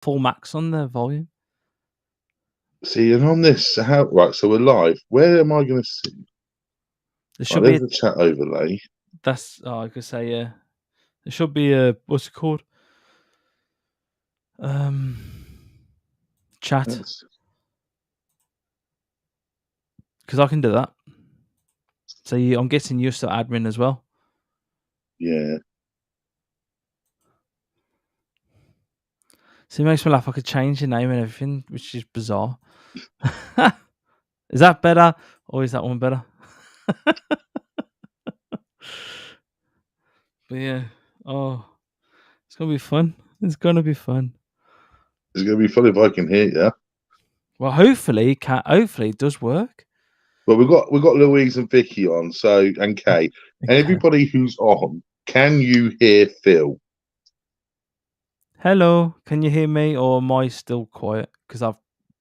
full max on the volume. See, and on this, right? So we're live. Where am I going to see? There should be there's a chat overlay. I could say, yeah. There should be a what's it called? Chat. Because I can do that. So I'm guessing you're still admin as well. Yeah. So it makes me laugh. I could change your name and everything, which is bizarre. Is that better, or is that one better? But yeah, it's gonna be fun. It's gonna be fun. It's gonna be fun if I can hear you. Well, hopefully it does work. Well, we've got Louise and Vicky on, and Kay, and everybody who's on. Can you hear Phil? Hello, can you hear me, or am I still quiet because I've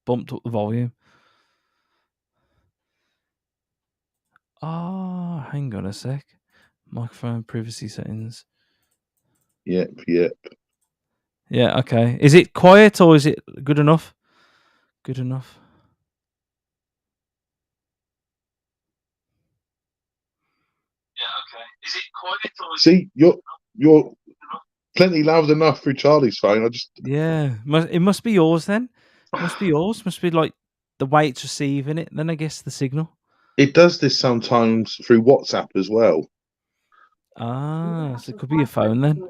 bumped up the volume? Hang on a sec. Microphone privacy settings. Yep. Yeah, okay. Is it quiet or is it good enough? Good enough. Yeah, okay. Is it quiet or is See, you're plenty loud enough through Charlie's phone. It must be yours then. Must be yours. Must be like the way it's receiving it. Then I guess the signal. It does this sometimes through WhatsApp as well. So it could be your phone then.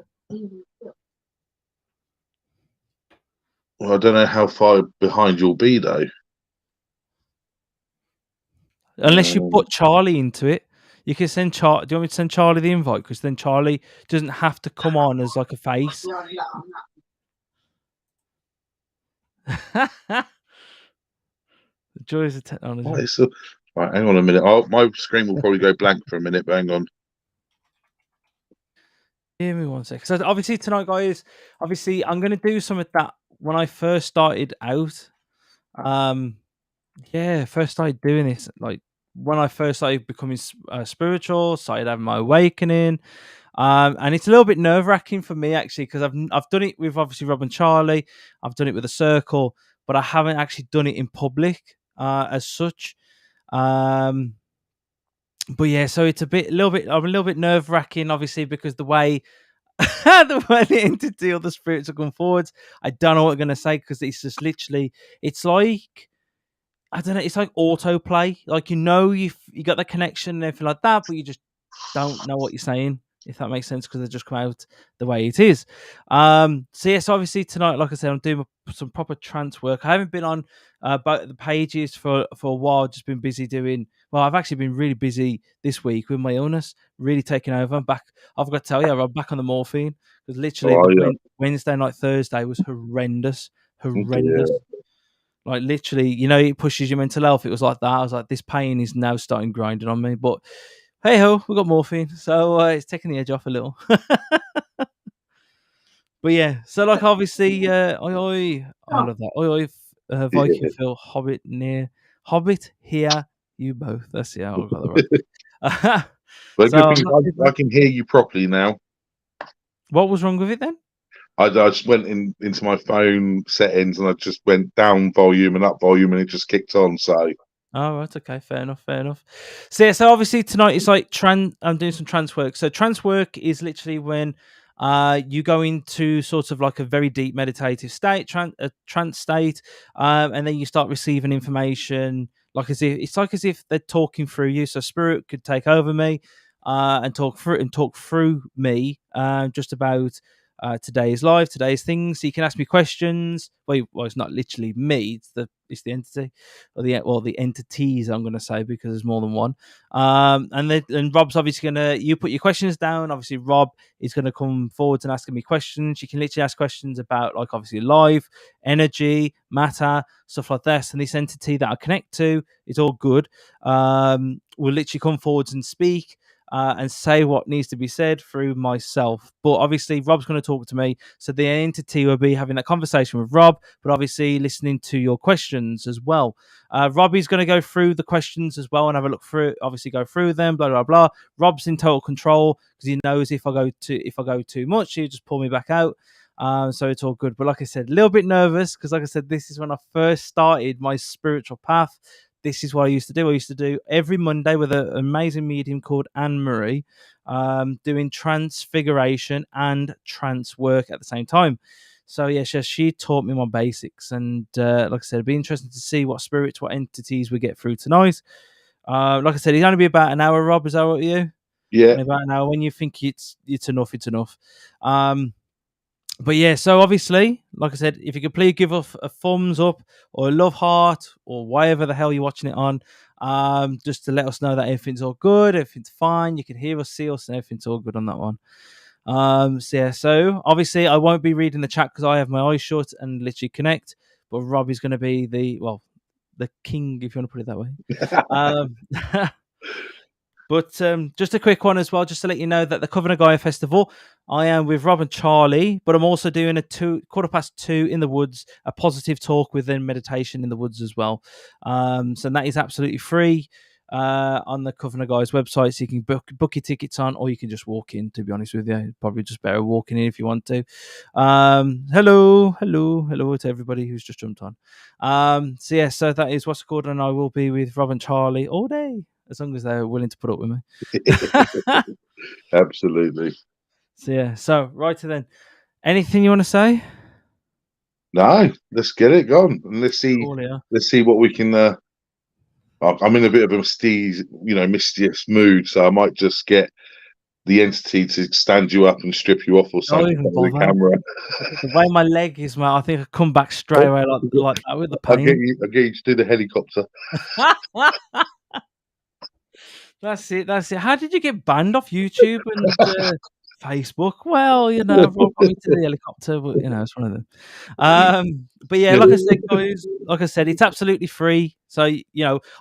Well, I don't know how far behind you'll be though. Unless you put Charlie into it. You can send Charlie. Do you want me to send Charlie the invite? Because then Charlie doesn't have to come on as like a face. The joys of technology. Right, hang on a minute. My screen will probably go blank for a minute, but hang on. Give me 1 second. So obviously tonight, guys, I'm going to do some of that when I first started out. First started doing this, like when I first started becoming spiritual, started having my awakening. And it's a little bit nerve wracking for me actually, because I've done it with obviously Rob and Charlie. I've done it with a circle, but I haven't actually done it in public as such. But yeah, so it's I'm a little bit nerve wracking, obviously, because the way the entity or the spirits are going forwards, I don't know what I'm going to say, because it's just literally, it's like, I don't know, it's like autoplay. Like, you got the connection and everything like that, but you just don't know what you're saying, if that makes sense, because they just come out the way it is. So yes, obviously tonight, like I said, I'm doing some proper trance work. I haven't been on both the pages for a while. Just been busy doing. Well, I've actually been really busy this week with my illness, really taking over. I'm back. I've got to tell you, I'm back on the morphine, because literally Wednesday night, Thursday was horrendous. Yeah. Like literally, it pushes your mental health. It was like that. I was like, this pain is now starting grinding on me. But hey ho, we got morphine, so it's taking the edge off a little. But yeah, so like obviously, I love that. Viking Phil, Hobbit here, you both. That's I got that right. But good thing I can hear you properly now. What was wrong with it then? I just went into my phone settings and I just went down volume and up volume and it just kicked on. So. Oh, right, okay, fair enough. So yeah, so obviously tonight it's like I'm doing some trance work. So trance work is literally when you go into sort of like a very deep meditative state, trance state, and then you start receiving information, like as if they're talking through you. So spirit could take over me and talk through me, just about today's life, today's things. So you can ask me questions. Well, it's not literally me; it's the entity, or the entities. I'm going to say, because there's more than one. And Rob's obviously you put your questions down. Obviously, Rob is going to come forwards and asking me questions. You can literally ask questions about, like, obviously life, energy, matter, stuff like this. And this entity that I connect to is all good. Will literally come forwards and speak. And say what needs to be said through myself. But obviously, Rob's going to talk to me. So the entity will be having that conversation with Rob, but obviously listening to your questions as well. Robbie's going to go through the questions as well and have a look through, obviously go through them, blah, blah, blah. Rob's in total control, because he knows if I go too much, he'll just pull me back out. So it's all good. But like I said, a little bit nervous because, like I said, this is when I first started my spiritual path. This is what I used to do. I used to do every Monday with an amazing medium called Anne Marie, doing transfiguration and trance work at the same time. So yeah, she taught me my basics, and like I said, it'd be interesting to see what spirits, what entities we get through tonight. Like I said, it's only be about an hour. Rob, is that what you? Yeah, Only about an hour. When you think it's enough, it's enough. But yeah, so obviously, like I said, if you could please give us a thumbs up or a love heart or whatever the hell you're watching it on, just to let us know that everything's all good, everything's fine. You can hear us, see us, and everything's all good on that one. So yeah, so obviously I won't be reading the chat because I have my eyes shut and literally connect. But Rob is going to be the king, if you want to put it that way. Um, But just a quick one as well, just to let you know that the Covenant Gaia Festival, I am with Rob and Charlie, but I'm also doing a 2:15 in the woods, a positive talk within meditation in the woods as well. So that is absolutely free on the Covenant Gaia's website. So you can book your tickets on, or you can just walk in, to be honest with you. Probably just better walking in if you want to. Hello to everybody who's just jumped on. So yeah, so that is what's called, and I will be with Rob and Charlie all day, as long as they're willing to put up with me. absolutely. So yeah, so right then, anything you want to say? No, let's get it gone and let's see. Cool, yeah. Let's see what we can. I'm in a bit of a mischievous mood, so I might just get the entity to stand you up and strip you off or Don't something even on the bother. camera. The way my leg is, mate, I think I come back straight away like that with the I'll get pain. you. I'll get you to do the helicopter. That's it. That's it. How did you get banned off YouTube and Facebook? Well, Rob got me to the helicopter, but it's one of them. But yeah, like I said, guys, like I said, it's absolutely free. So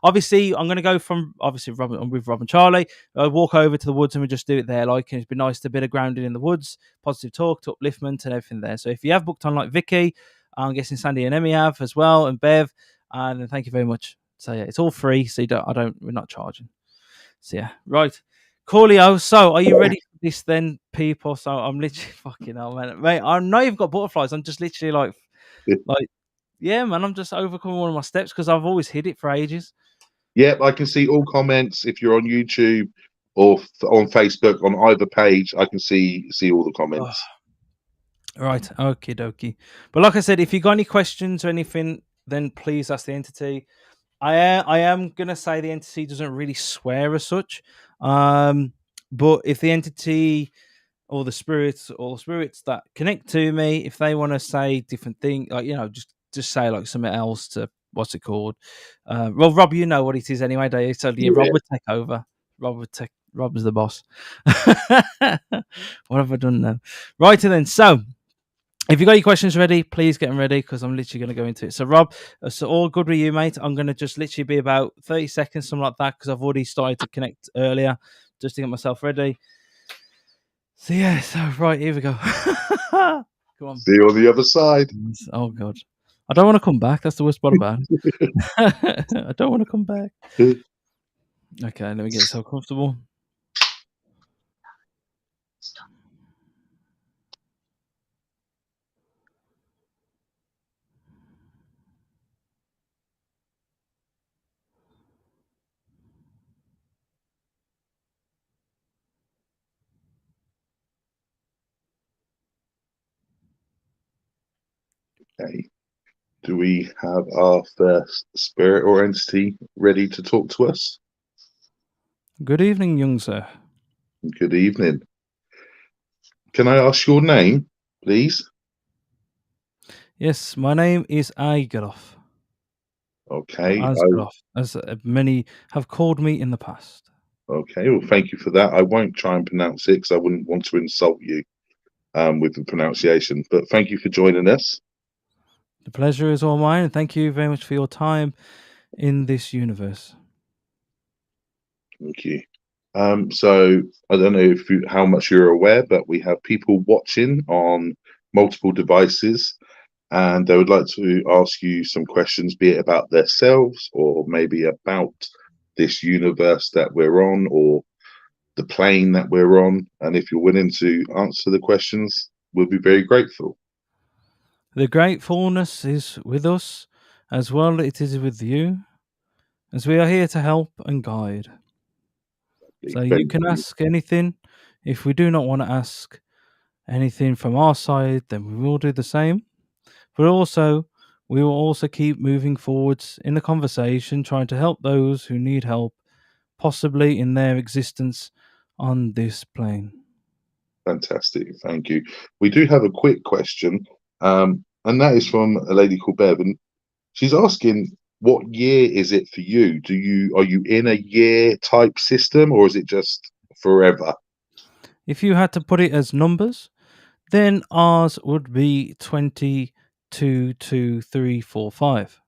obviously, I'm going to go from I'm with Rob and Charlie. I walk over to the woods and we just do it there. Like, it's been nice to a bit of grounding in the woods, positive talk, to upliftment, and everything there. So if you have booked on like Vicky, I'm guessing Sandy and Emmy have as well, and Bev, and thank you very much. So yeah, it's all free. So we're not charging. So yeah, right. Coolio, so are you ready for this then, people? So I'm literally fucking hell, man. Mate, I'm not even got butterflies. I'm just literally like, yeah, man, I'm just overcoming one of my steps because I've always hid it for ages. Yep, I can see all comments if you're on YouTube or on Facebook on either page. I can see all the comments. Right, okie dokie. But like I said, if you got any questions or anything, then please ask the entity. I am gonna say the entity doesn't really swear as such. But if the entity or the spirits that connect to me, if they want to say different things, like just say like something else to what's it called? Well, Rob, you know what it is anyway, do you? So yeah, Rob would take over. Rob's the boss. What have I done now? Right then, so if you got your questions ready, please get them ready because I'm literally going to go into it. So, Rob, so all good with you, mate? I'm going to just literally be about 30 seconds, something like that, because I've already started to connect earlier just to get myself ready. So, yeah, right, here we go. Come on. See you on the other side. Oh, God. I don't want to come back. That's the worst part about it. I don't want to come back. Okay, let me get so comfortable. Okay. Do we have our first spirit or entity ready to talk to us? Good evening, young sir. Good evening. Can I ask your name, please? Yes, my name is Aigeroff. Okay. As many have called me in the past. Okay. Well, thank you for that. I won't try and pronounce it because I wouldn't want to insult you with the pronunciation. But thank you for joining us. The pleasure is all mine, and thank you very much for your time in this universe. Thank you. So I don't know how much you're aware, but we have people watching on multiple devices, and they would like to ask you some questions, be it about themselves or maybe about this universe that we're on or the plane that we're on. And if you're willing to answer the questions, we'll be very grateful. The gratefulness is with us as well, it is with you, as we are here to help and guide. So you Thank can you. ask anything. If we do not want to ask anything from our side, then we will do the same. But also, we will also keep moving forwards in the conversation, trying to help those who need help, possibly in their existence on this plane. Fantastic. Thank you. We do have a quick question, and that is from a lady called Bev, and she's asking, what year is it for you? Are you in a year type system, or is it just forever? If you had to put it as numbers, then ours would be 22, 2, 3, 4, 5.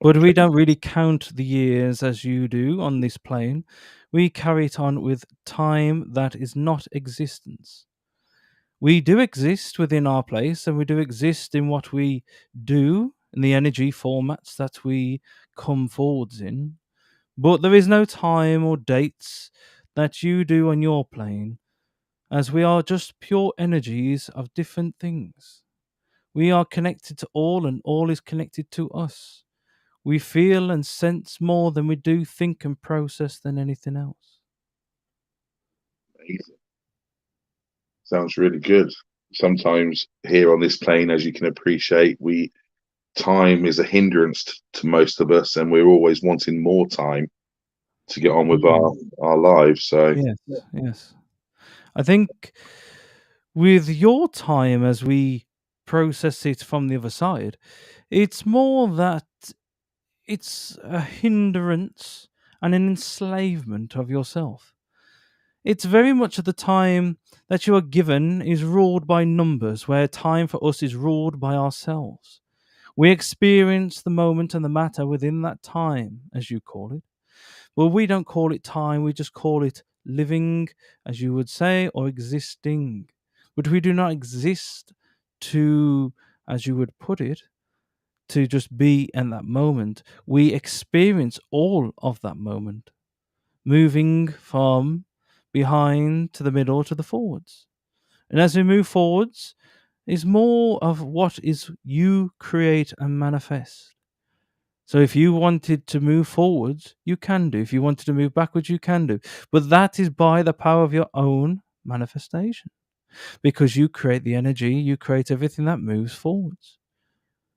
But we Okay. don't really count the years as you do on this plane. We carry it on with time that is not existence. We do exist within our place, and we do exist in what we do in the energy formats that we come forwards in. But there is no time or dates that you do on your plane, as we are just pure energies of different things. We are connected to all, and all is connected to us. We feel and sense more than we do think and process than anything else. Amazing. Sounds really good. Sometimes here on this plane, as you can appreciate, we time is a hindrance to most of us, and we're always wanting more time to get on with Mm. our lives. So Yes, yes. I think with your time, as we process it from the other side, it's more that it's a hindrance and an enslavement of yourself. It's very much at the time that you are given is ruled by numbers, where time for us is ruled by ourselves. We experience the moment and the matter within that time, as you call it. Well, we don't call it time, we just call it living, as you would say, or existing. But we do not exist to, as you would put it, to just be in that moment. We experience all of that moment, moving from behind to the middle to the forwards. And as we move forwards, is more of what is you create and manifest. So if you wanted to move forwards, you can do. If you wanted to move backwards, you can do. But that is by the power of your own manifestation. Because you create the energy, you create everything that moves forwards.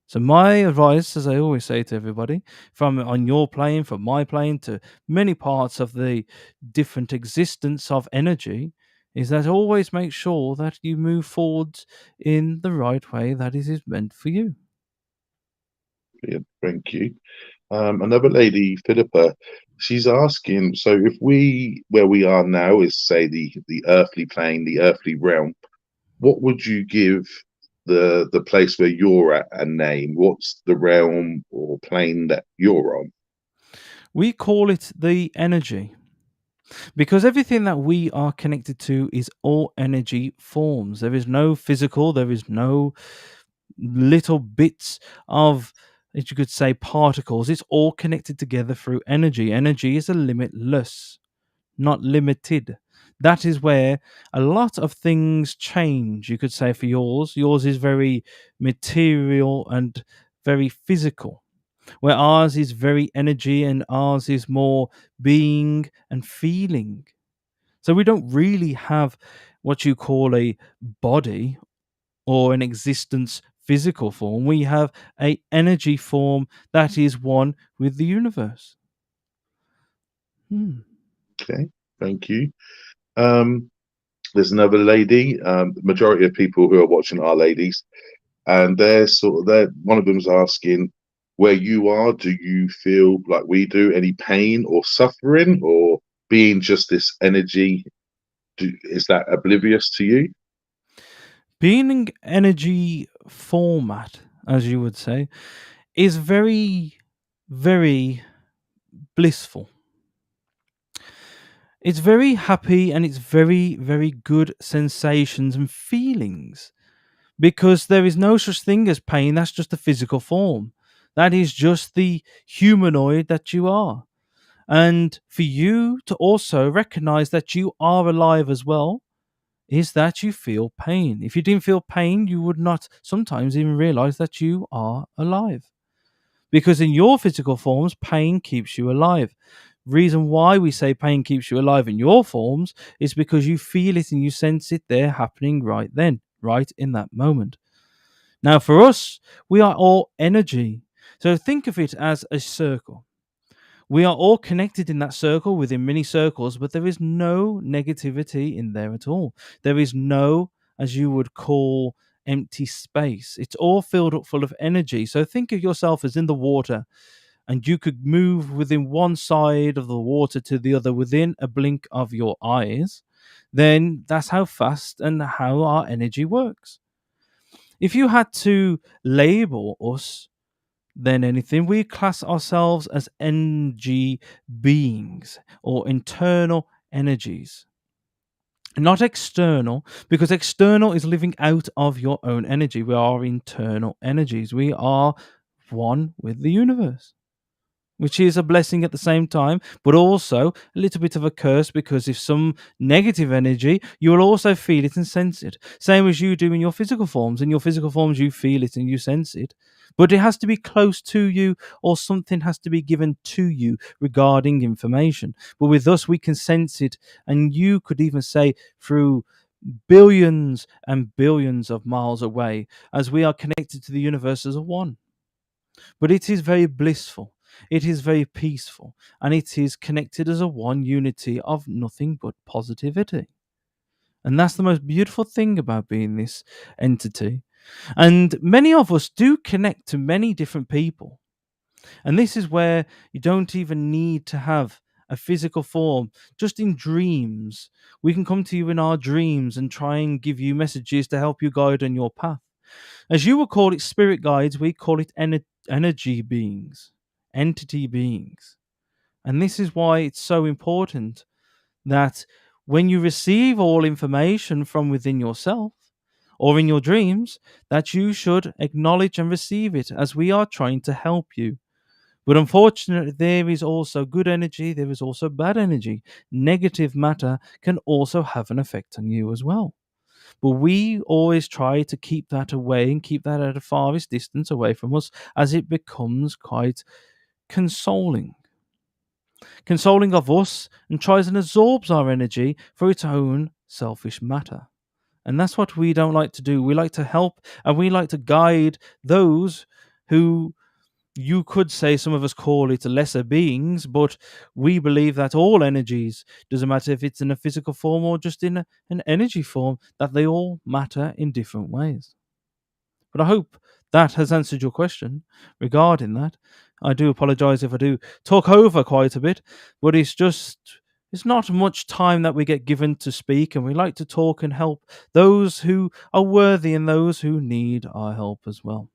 So my advice, as I always say to everybody, from on your plane, from my plane to many parts of the different existence of energy, is that always make sure that you move forwards in the right way that it is meant for you. brilliant. Thank you. Another lady, Philippa, she's asking, so if where we are now is, say, the earthly plane, the earthly realm, what would you give the place where you're at a name? What's the realm or plane that you're on? We call it the energy because everything that we are connected to is all energy forms. There is no physical, there is no little bits of, as you could say, particles. It's all connected together through energy. Energy is a limitless, not limited. That is where a lot of things change. You could say for yours, yours is very material and very physical, where ours is very energy and ours is more being and feeling. So we don't really have what you call a body or an existence physical form. We have a energy form that is one with the universe. Hmm. Okay, thank you. Um, there's another lady. The majority of people who are watching are ladies, and they're one of them's asking, where you are, do you feel like we do any pain or suffering, or being just this energy? Is that oblivious to you? Being energy format, as you would say, is very, very blissful. It's very happy and it's very, very good sensations and feelings because there is no such thing as pain. That's just a physical form. That is just the humanoid that you are. And for you to also recognize that you are alive as well is that you feel pain. If you didn't feel pain, you would not sometimes even realize that you are alive. Because in your physical forms, pain keeps you alive. Reason why we say pain keeps you alive in your forms is because you feel it and you sense it there happening right then, right in that moment. Now, for us, we are all energy. So think of it as a circle. We are all connected in that circle within many circles, but there is no negativity in there at all. There is no, as you would call, empty space. It's all filled up full of energy. So think of yourself as in the water, and you could move within one side of the water to the other within a blink of your eyes. Then that's how fast and how our energy works. If you had to label us, than anything, we class ourselves as energy beings or internal energies, not external, because external is living out of your own energy. We are internal energies. We are one with the universe, which is a blessing at the same time, but also a little bit of a curse, because if some negative energy, you will also feel it and sense it. Same as you do in your physical forms. In your physical forms, you feel it and you sense it. But it has to be close to you, or something has to be given to you regarding information. But with us, we can sense it, and you could even say through billions and billions of miles away, as we are connected to the universe as a one. But it is very blissful, it is very peaceful, and it is connected as a one unity of nothing but positivity. And that's the most beautiful thing about being this entity. And many of us do connect to many different people. And this is where you don't even need to have a physical form. Just in dreams, we can come to you in our dreams and try and give you messages to help you guide on your path. As you would call it spirit guides, we call it energy beings, entity beings. And this is why it's so important that when you receive all information from within yourself or in your dreams, that you should acknowledge and receive it, as we are trying to help you. But unfortunately, there is also good energy, there is also bad energy. Negative matter can also have an effect on you as well. But we always try to keep that away and keep that at a farthest distance away from us, as it becomes quite consoling. Consoling of us, and tries and absorbs our energy for its own selfish matter. And that's what we don't like to do. We like to help and we like to guide those who, you could say, some of us call it lesser beings, but we believe that all energies, doesn't matter if it's in a physical form or just in an energy form, that they all matter in different ways. But I hope that has answered your question regarding that. I do apologize if I do talk over quite a bit, but it's not much time that we get given to speak, and we like to talk and help those who are worthy and those who need our help as well.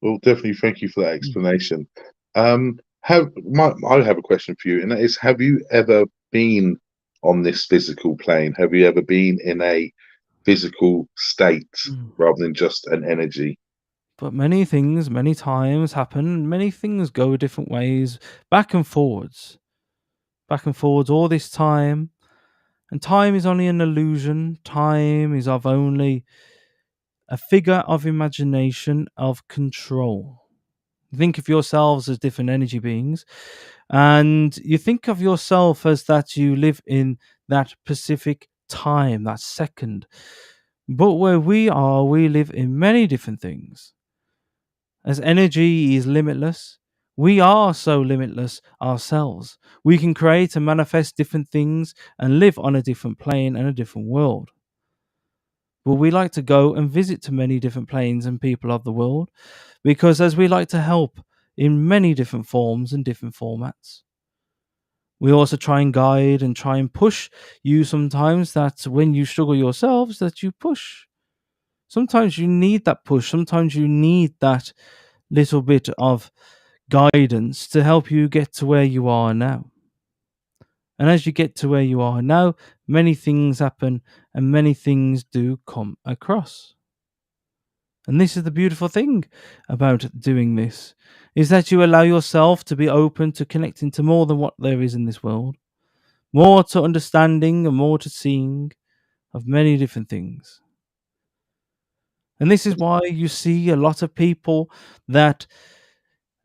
Well, definitely thank you for that explanation. I have a question for you, and that is: have you ever been on this physical plane? Have you ever been in a physical state rather than just an energy? But many things, many times happen, many things go different ways, back and forwards all this time. And time is only an illusion. Time is of only a figure of imagination of control. Think of yourselves as different energy beings, and you think of yourself as that you live in that specific time, that second. But where we are, we live in many different things. As energy is limitless, we are so limitless ourselves. We can create and manifest different things and live on a different plane and a different world. But we like to go and visit to many different planes and people of the world, because as we like to help in many different forms and different formats, we also try and guide and try and push you sometimes, that when you struggle yourselves, that you push. Sometimes you need that push. Sometimes you need that little bit of guidance to help you get to where you are now. And as you get to where you are now, many things happen and many things do come across. And this is the beautiful thing about doing this, is that you allow yourself to be open to connecting to more than what there is in this world, more to understanding and more to seeing, of many different things. And this is why you see a lot of people that,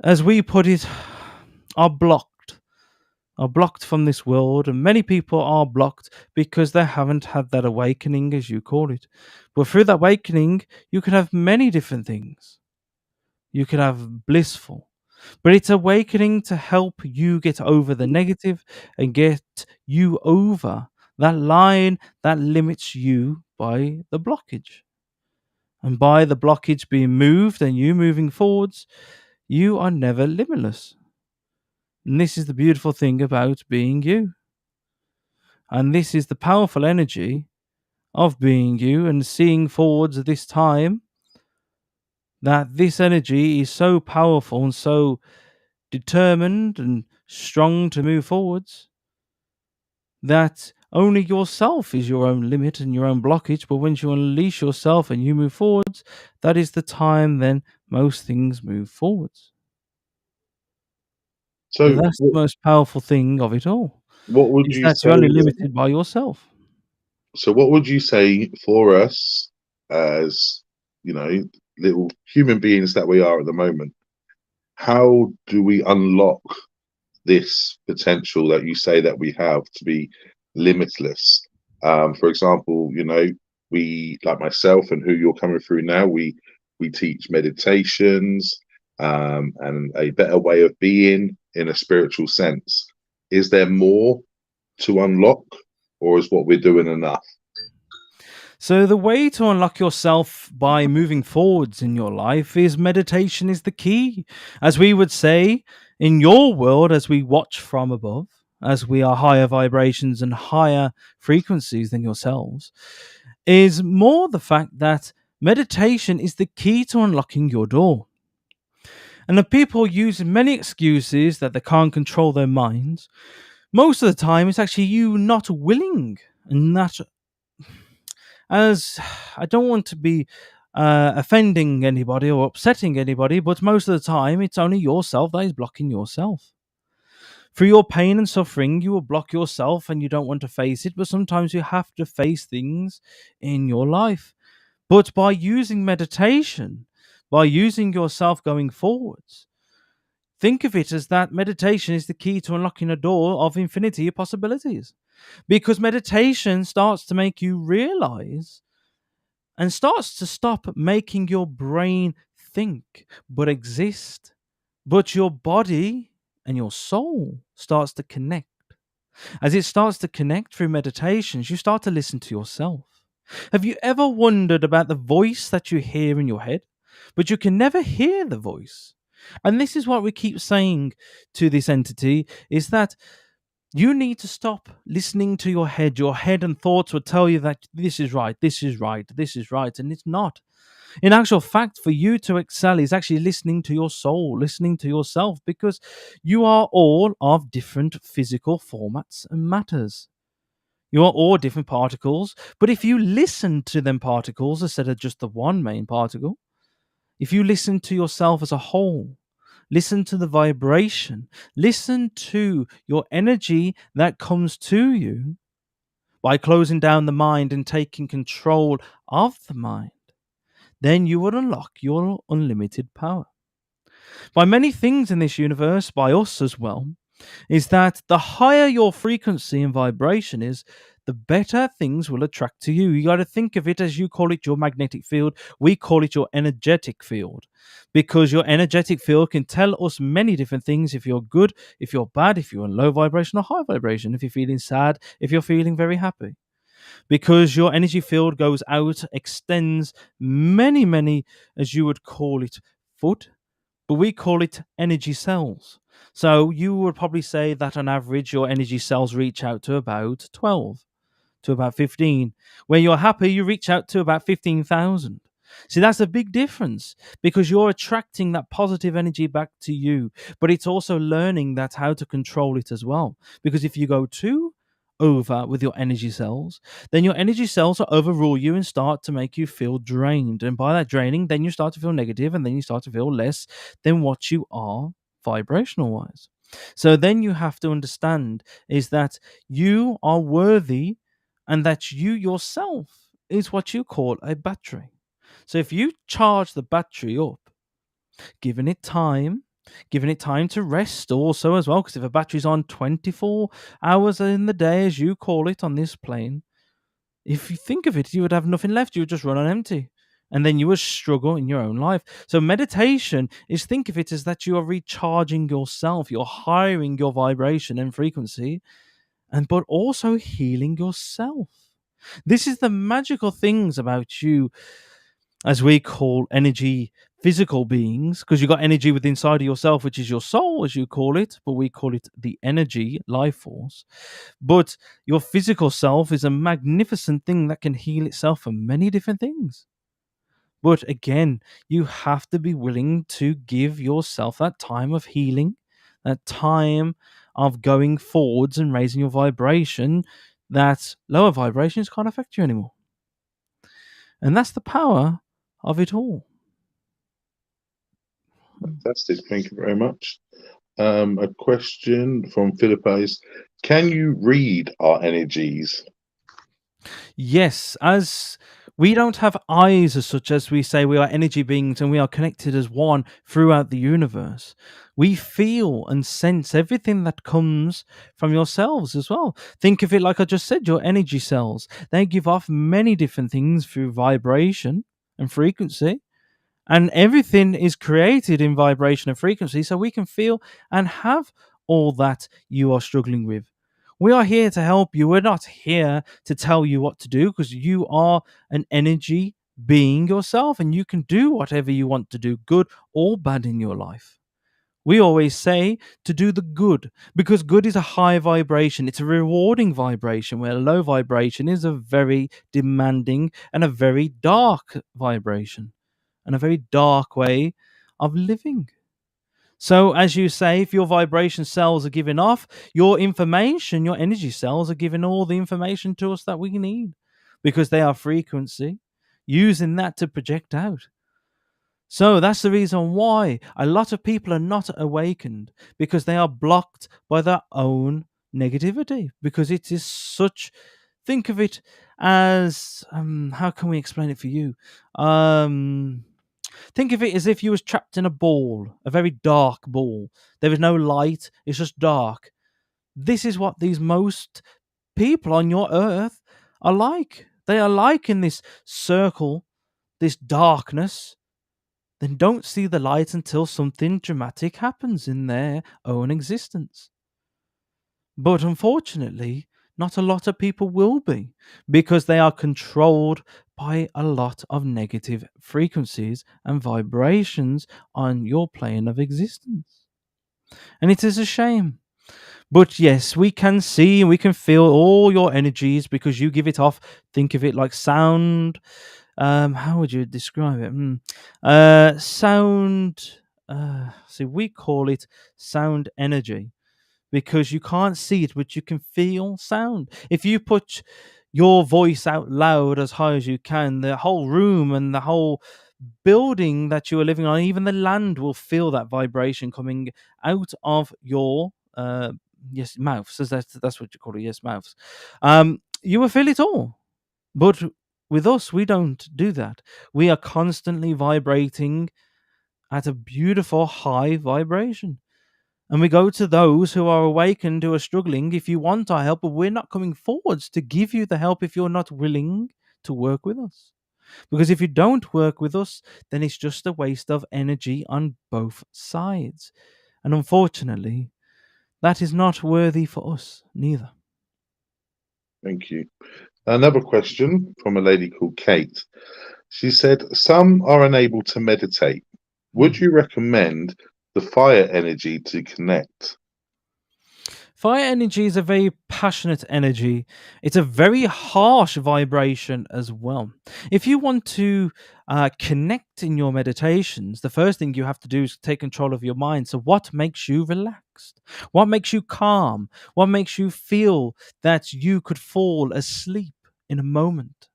as we put it, are blocked from this world, and many people are blocked because they haven't had that awakening, as you call it. But through that awakening, you can have many different things. You can have blissful, but it's awakening to help you get over the negative and get you over that line that limits you by the blockage. And by the blockage being moved and you moving forwards, you are never limitless. And this is the beautiful thing about being you. And this is the powerful energy of being you and seeing forwards at this time, that this energy is so powerful and so determined and strong to move forwards, that only yourself is your own limit and your own blockage. But once you unleash yourself and you move forwards, that is the time then most things move forwards. So So, that's the most powerful thing of it all, what would is you that say? you're only limited by yourself. So, what would you say for us as, you know, little human beings that we are at the moment? How do we unlock this potential that you say that we have to be limitless? For example, you know, we, like myself and who you're coming through now, we teach meditations, and a better way of being in a spiritual sense. Is there more to unlock, or is what we're doing enough? So the way to unlock yourself by moving forwards in your life is meditation is the key. As we would say in your world, as we watch from above, as we are higher vibrations and higher frequencies than yourselves, is more the fact that meditation is the key to unlocking your door. And the people use many excuses that they can't control their minds. Most of the time, it's actually you not willing and not, as I don't want to be offending anybody or upsetting anybody, but most of the time, it's only yourself that is blocking yourself. Through your pain and suffering, you will block yourself and you don't want to face it, but sometimes you have to face things in your life. But by using meditation, by using yourself going forwards, think of it as that meditation is the key to unlocking a door of infinity of possibilities. Because meditation starts to make you realize and starts to stop making your brain think but exist. But your body and your soul starts to connect. As it starts to connect through meditations, you start to listen to yourself. Have you ever wondered about the voice that you hear in your head, but you can never hear the voice? And this is what we keep saying to this entity, is that you need to stop listening to your head. Your head and thoughts will tell you that this is right, this is right, this is right, and it's not. In actual fact, for you to excel is actually listening to your soul, listening to yourself, because you are all of different physical formats and matters. You are all different particles, but if you listen to them particles instead of just the one main particle, if you listen to yourself as a whole, listen to the vibration, listen to your energy that comes to you by closing down the mind and taking control of the mind, then you will unlock your unlimited power. By many things in this universe, by us as well, is that the higher your frequency and vibration is, the better things will attract to you. You got to think of it as you call it your magnetic field. We call it your energetic field, because your energetic field can tell us many different things. If you're good, if you're bad, if you're in low vibration or high vibration, if you're feeling sad, if you're feeling very happy. Because your energy field goes out, extends many, as you would call it, foot, but we call it energy cells. So you would probably say that on average, your energy cells reach out to about 12, to about 15. When you're happy, you reach out to about 15,000. See, that's a big difference, because you're attracting that positive energy back to you, but it's also learning that how to control it as well. Because if you go too over with your energy cells, then your energy cells will overrule you and start to make you feel drained. And by that draining, then you start to feel negative, and then you start to feel less than what you are vibrational wise. So then you have to understand is that you are worthy and that you yourself is what you call a battery. So if you charge the battery up, giving it time, giving it time to rest also as well, because if a battery's on 24 hours in the day, as you call it on this plane, if you think of it, you would have nothing left. You would just run on empty. And then you would struggle in your own life. So meditation is, think of it as that you are recharging yourself. You're hiring your vibration and frequency, and but also healing yourself. This is the magical things about you, as we call energy physical beings, because you've got energy within inside of yourself, which is your soul, as you call it, but we call it the energy life force. But your physical self is a magnificent thing that can heal itself from many different things. But again, you have to be willing to give yourself that time of healing, that time of going forwards and raising your vibration, that lower vibrations can't affect you anymore. And that's the power of it all. Fantastic. Thank you very much. A question from Philippa is, can you read our energies? Yes, as we don't have eyes as such, as we say we are energy beings and we are connected as one throughout the universe. We feel and sense everything that comes from yourselves as well. Think of it like I just said, your energy cells. They give off many different things through vibration and frequency. And everything is created in vibration and frequency, so we can feel and have all that you are struggling with. We are here to help you. We're not here to tell you what to do, because you are an energy being yourself and you can do whatever you want to do, good or bad, in your life. We always say to do the good, because good is a high vibration. It's a rewarding vibration, where low vibration is a very demanding and a very dark vibration and a very dark way of living. So, as you say, if your vibration cells are giving off, your information, your energy cells are giving all the information to us that we need, because they are frequency, using that to project out. So that's the reason why a lot of people are not awakened, because they are blocked by their own negativity, because it is such, think of it as, how can we explain it for you? Think of it as if you was trapped in a ball, a very dark ball. There is no light, it's just dark. This is what these most people on your earth are like. They are like in this circle, this darkness. Then don't see the light until something dramatic happens in their own existence. But unfortunately, not a lot of people will be, because they are controlled by a lot of negative frequencies and vibrations on your plane of existence. And it is a shame. But yes, we can see and we can feel all your energies, because you give it off. Think of it like sound. How would you describe it? Sound. See, we call it sound energy, because you can't see it, but you can feel sound. If you put your voice out loud as high as you can, the whole room and the whole building that you are living on, even the land, will feel that vibration coming out of your yes, mouths. That's what you call it. Yes, mouths. You will feel it all, but with us, we don't do that. We are constantly vibrating at a beautiful high vibration. And we go to those who are awakened, who are struggling. If you want our help, but we're not coming forwards to give you the help if you're not willing to work with us. Because if you don't work with us, then it's just a waste of energy on both sides. And unfortunately, that is not worthy for us, neither. Thank you. Another question from a lady called Kate. She said, some are unable to meditate. Would you recommend the fire energy to connect? Fire energy is a very passionate energy. It's a very harsh vibration as well. If you want to connect in your meditations, the first thing you have to do is take control of your mind. So, what makes you relaxed? What makes you calm? What makes you feel that you could fall asleep in a moment?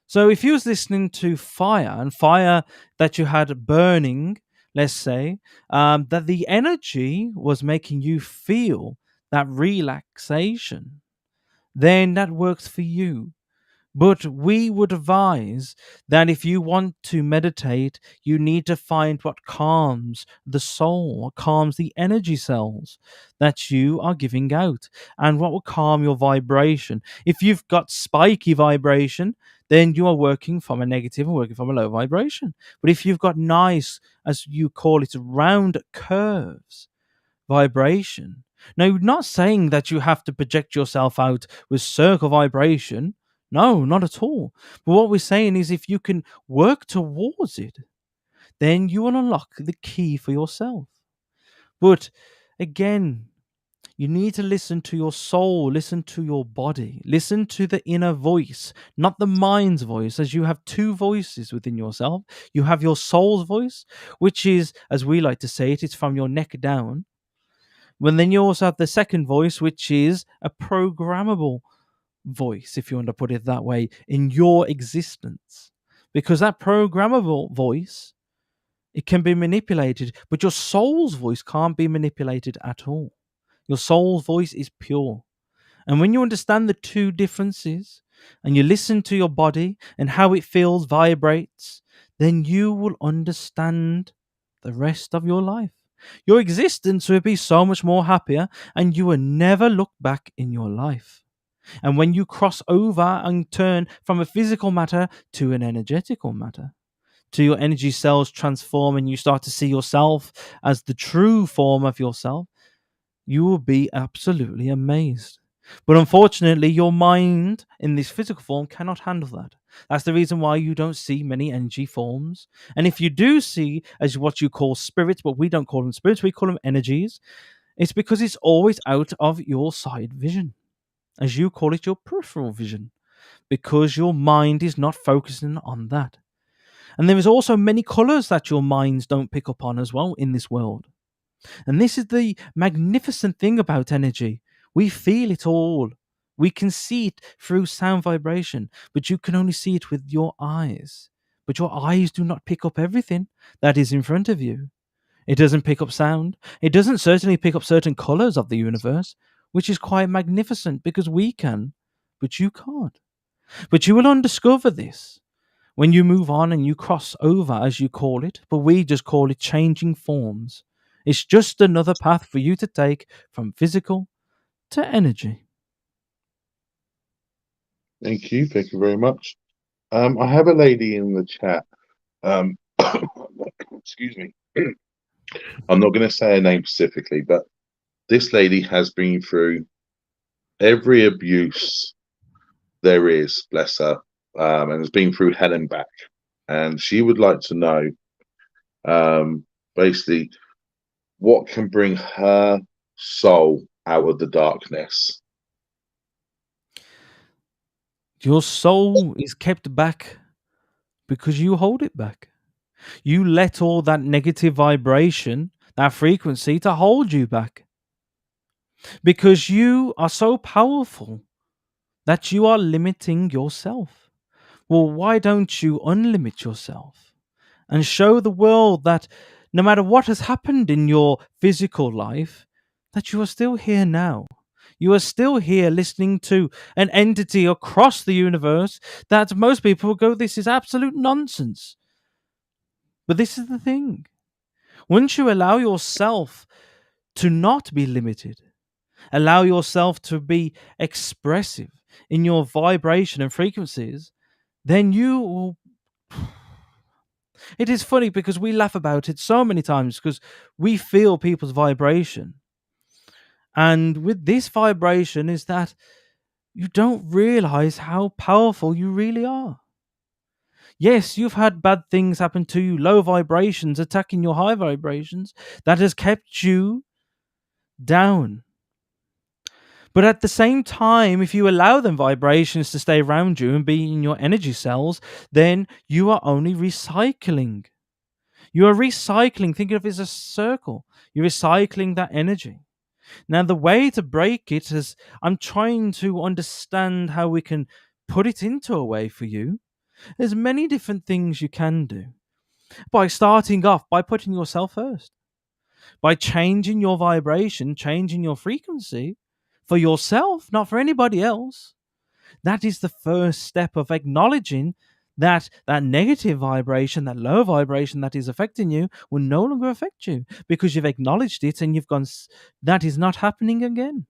So, if you was listening to fire, and fire that you had burning, let's say, that the energy was making you feel that relaxation, then that works for you. But we would advise that if you want to meditate, you need to find what calms the soul, what calms the energy cells that you are giving out, and what will calm your vibration. If you've got spiky vibration, then you are working from a negative and working from a low vibration. But if you've got nice, as you call it, round curves, vibration. Now, not saying that you have to project yourself out with circle vibration. No, not at all. But what we're saying is if you can work towards it, then you will unlock the key for yourself. But again, you need to listen to your soul, listen to your body, listen to the inner voice, not the mind's voice, as you have two voices within yourself. You have your soul's voice, which is, as we like to say it, it's from your neck down. Well, then you also have the second voice, which is a programmable voice, if you want to put it that way, in your existence. Because that programmable voice, it can be manipulated, but your soul's voice can't be manipulated at all. Your soul's voice is pure. And when you understand the two differences and you listen to your body and how it feels, vibrates, then you will understand the rest of your life. Your existence will be so much more happier and you will never look back in your life. And when you cross over and turn from a physical matter to an energetical matter, to your energy cells transform and you start to see yourself as the true form of yourself, you will be absolutely amazed. But unfortunately, your mind in this physical form cannot handle that. That's the reason why you don't see many energy forms. And if you do see as what you call spirits, but we don't call them spirits, we call them energies, it's because it's always out of your side vision, as you call it, your peripheral vision, because your mind is not focusing on that. And there is also many colors that your minds don't pick up on as well in this world. And this is the magnificent thing about energy. We feel it all. We can see it through sound vibration, but you can only see it with your eyes. But your eyes do not pick up everything that is in front of you. It doesn't pick up sound. It doesn't certainly pick up certain colors of the universe, which is quite magnificent because we can, but you can't. But you will undiscover this when you move on and you cross over, as you call it, but we just call it changing forms. It's just another path for you to take from physical to energy. Thank you. Thank you very much. I have a lady in the chat. Excuse me. I'm not going to say her name specifically, but this lady has been through every abuse there is, bless her, and has been through hell and back. And she would like to know, basically, what can bring her soul out of the darkness. Your soul is kept back because you hold it back. You let all that negative vibration, that frequency, to hold you back. Because you are so powerful that you are limiting yourself. Well, why don't you unlimit yourself and show the world that no matter what has happened in your physical life, that you are still here now. You are still here listening to an entity across the universe that most people will go, this is absolute nonsense. But this is the thing. Once you allow yourself to not be limited, allow yourself to be expressive in your vibration and frequencies, then you will. It is funny because we laugh about it so many times because we feel people's vibration. And with this vibration is that you don't realize how powerful you really are. Yes, you've had bad things happen to you, low vibrations attacking your high vibrations, that has kept you down. But at the same time, if you allow them vibrations to stay around you and be in your energy cells, then you are only recycling. You are recycling. Think of it as a circle. You're recycling that energy. Now, the way to break it is I'm trying to understand how we can put it into a way for you. There's many different things you can do. By starting off by putting yourself first. By changing your vibration, changing your frequency, for yourself, not for anybody else. That is the first step of acknowledging that that negative vibration, that low vibration that is affecting you, will no longer affect you because you've acknowledged it and you've gone, that is not happening again.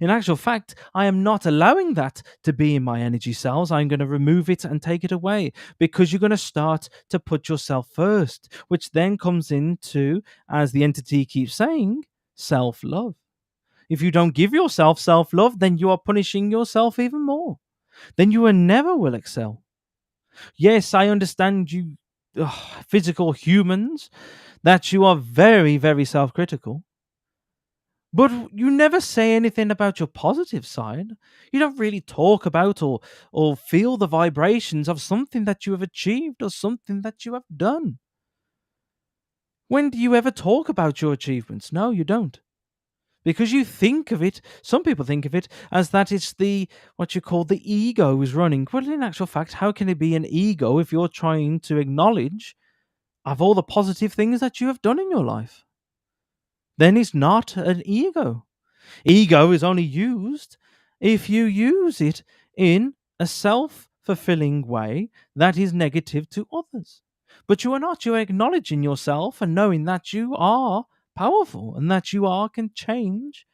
In actual fact, I am not allowing that to be in my energy cells. I'm going to remove it and take it away because you're going to start to put yourself first, which then comes into, as the entity keeps saying, self love. If you don't give yourself self love, then you are punishing yourself even more. Then you will never will excel. Yes, I understand you, physical humans, that you are very, very self critical. But you never say anything about your positive side. You don't really talk about or feel the vibrations of something that you have achieved or something that you have done. When do you ever talk about your achievements? No, you don't. Because you think of it, some people think of it as that it's the, what you call the ego is running. Well, in actual fact, how can it be an ego if you're trying to acknowledge of all the positive things that you have done in your life? Then it's not an ego. Ego is only used if you use it in a self fulfilling way that is negative to others. But you are not. You are acknowledging yourself and knowing that you are powerful and that you are can change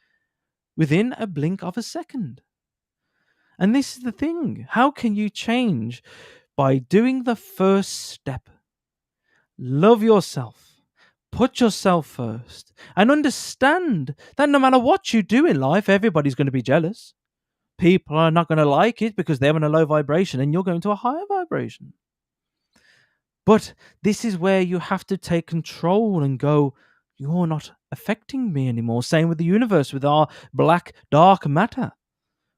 within a blink of a second. And this is the thing. How can you change? By doing the first step. Love yourself. Put yourself first and understand that no matter what you do in life, everybody's going to be jealous. People are not going to like it because they're in a low vibration and you're going to a higher vibration. But this is where you have to take control and go, you're not affecting me anymore. Same with the universe, with our black, dark matter.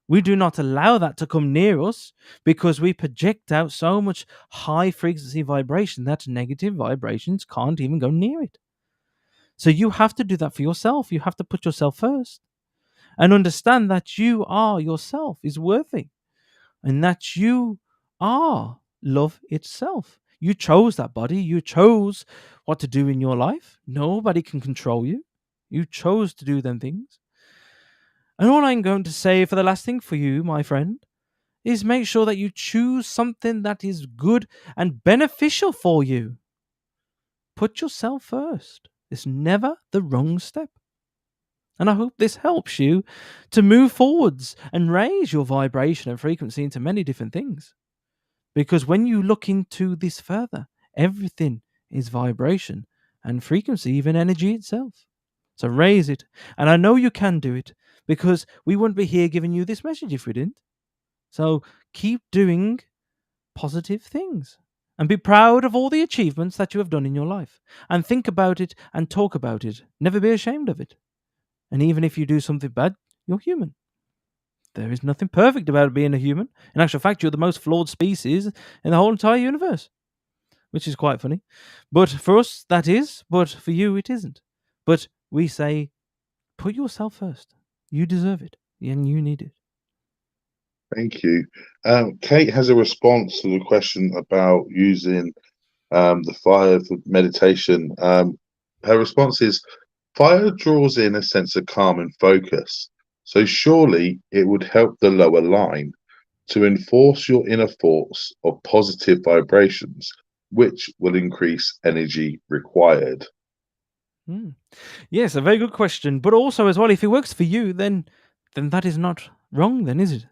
We do not allow that to come near us because we project out so much high frequency vibration that negative vibrations can't even go near it. So you have to do that for yourself. You have to put yourself first and understand that you are yourself is worthy and that you are love itself. You chose that body. You chose what to do in your life. Nobody can control you. You chose to do them things. And all I'm going to say for the last thing for you, my friend, is make sure that you choose something that is good and beneficial for you. Put yourself first. It's never the wrong step. And I hope this helps you to move forwards and raise your vibration and frequency into many different things. Because when you look into this further, everything is vibration and frequency, even energy itself. So raise it. And I know you can do it because we wouldn't be here giving you this message if we didn't. So keep doing positive things and be proud of all the achievements that you have done in your life. And think about it and talk about it. Never be ashamed of it. And even if you do something bad, you're human. There is nothing perfect about being a human. In actual fact, you're the most flawed species in the whole entire universe, which is quite funny. But for us, that is. But for you, it isn't. But we say, put yourself first. You deserve it, and you need it. Thank you. Kate has a response to the question about using the fire for meditation. Her response is, fire draws in a sense of calm and focus, so surely it would help the lower line to enforce your inner thoughts of positive vibrations, which will increase energy required. Yes, a very good question. But also as well, if it works for you, then that is not wrong, then is it?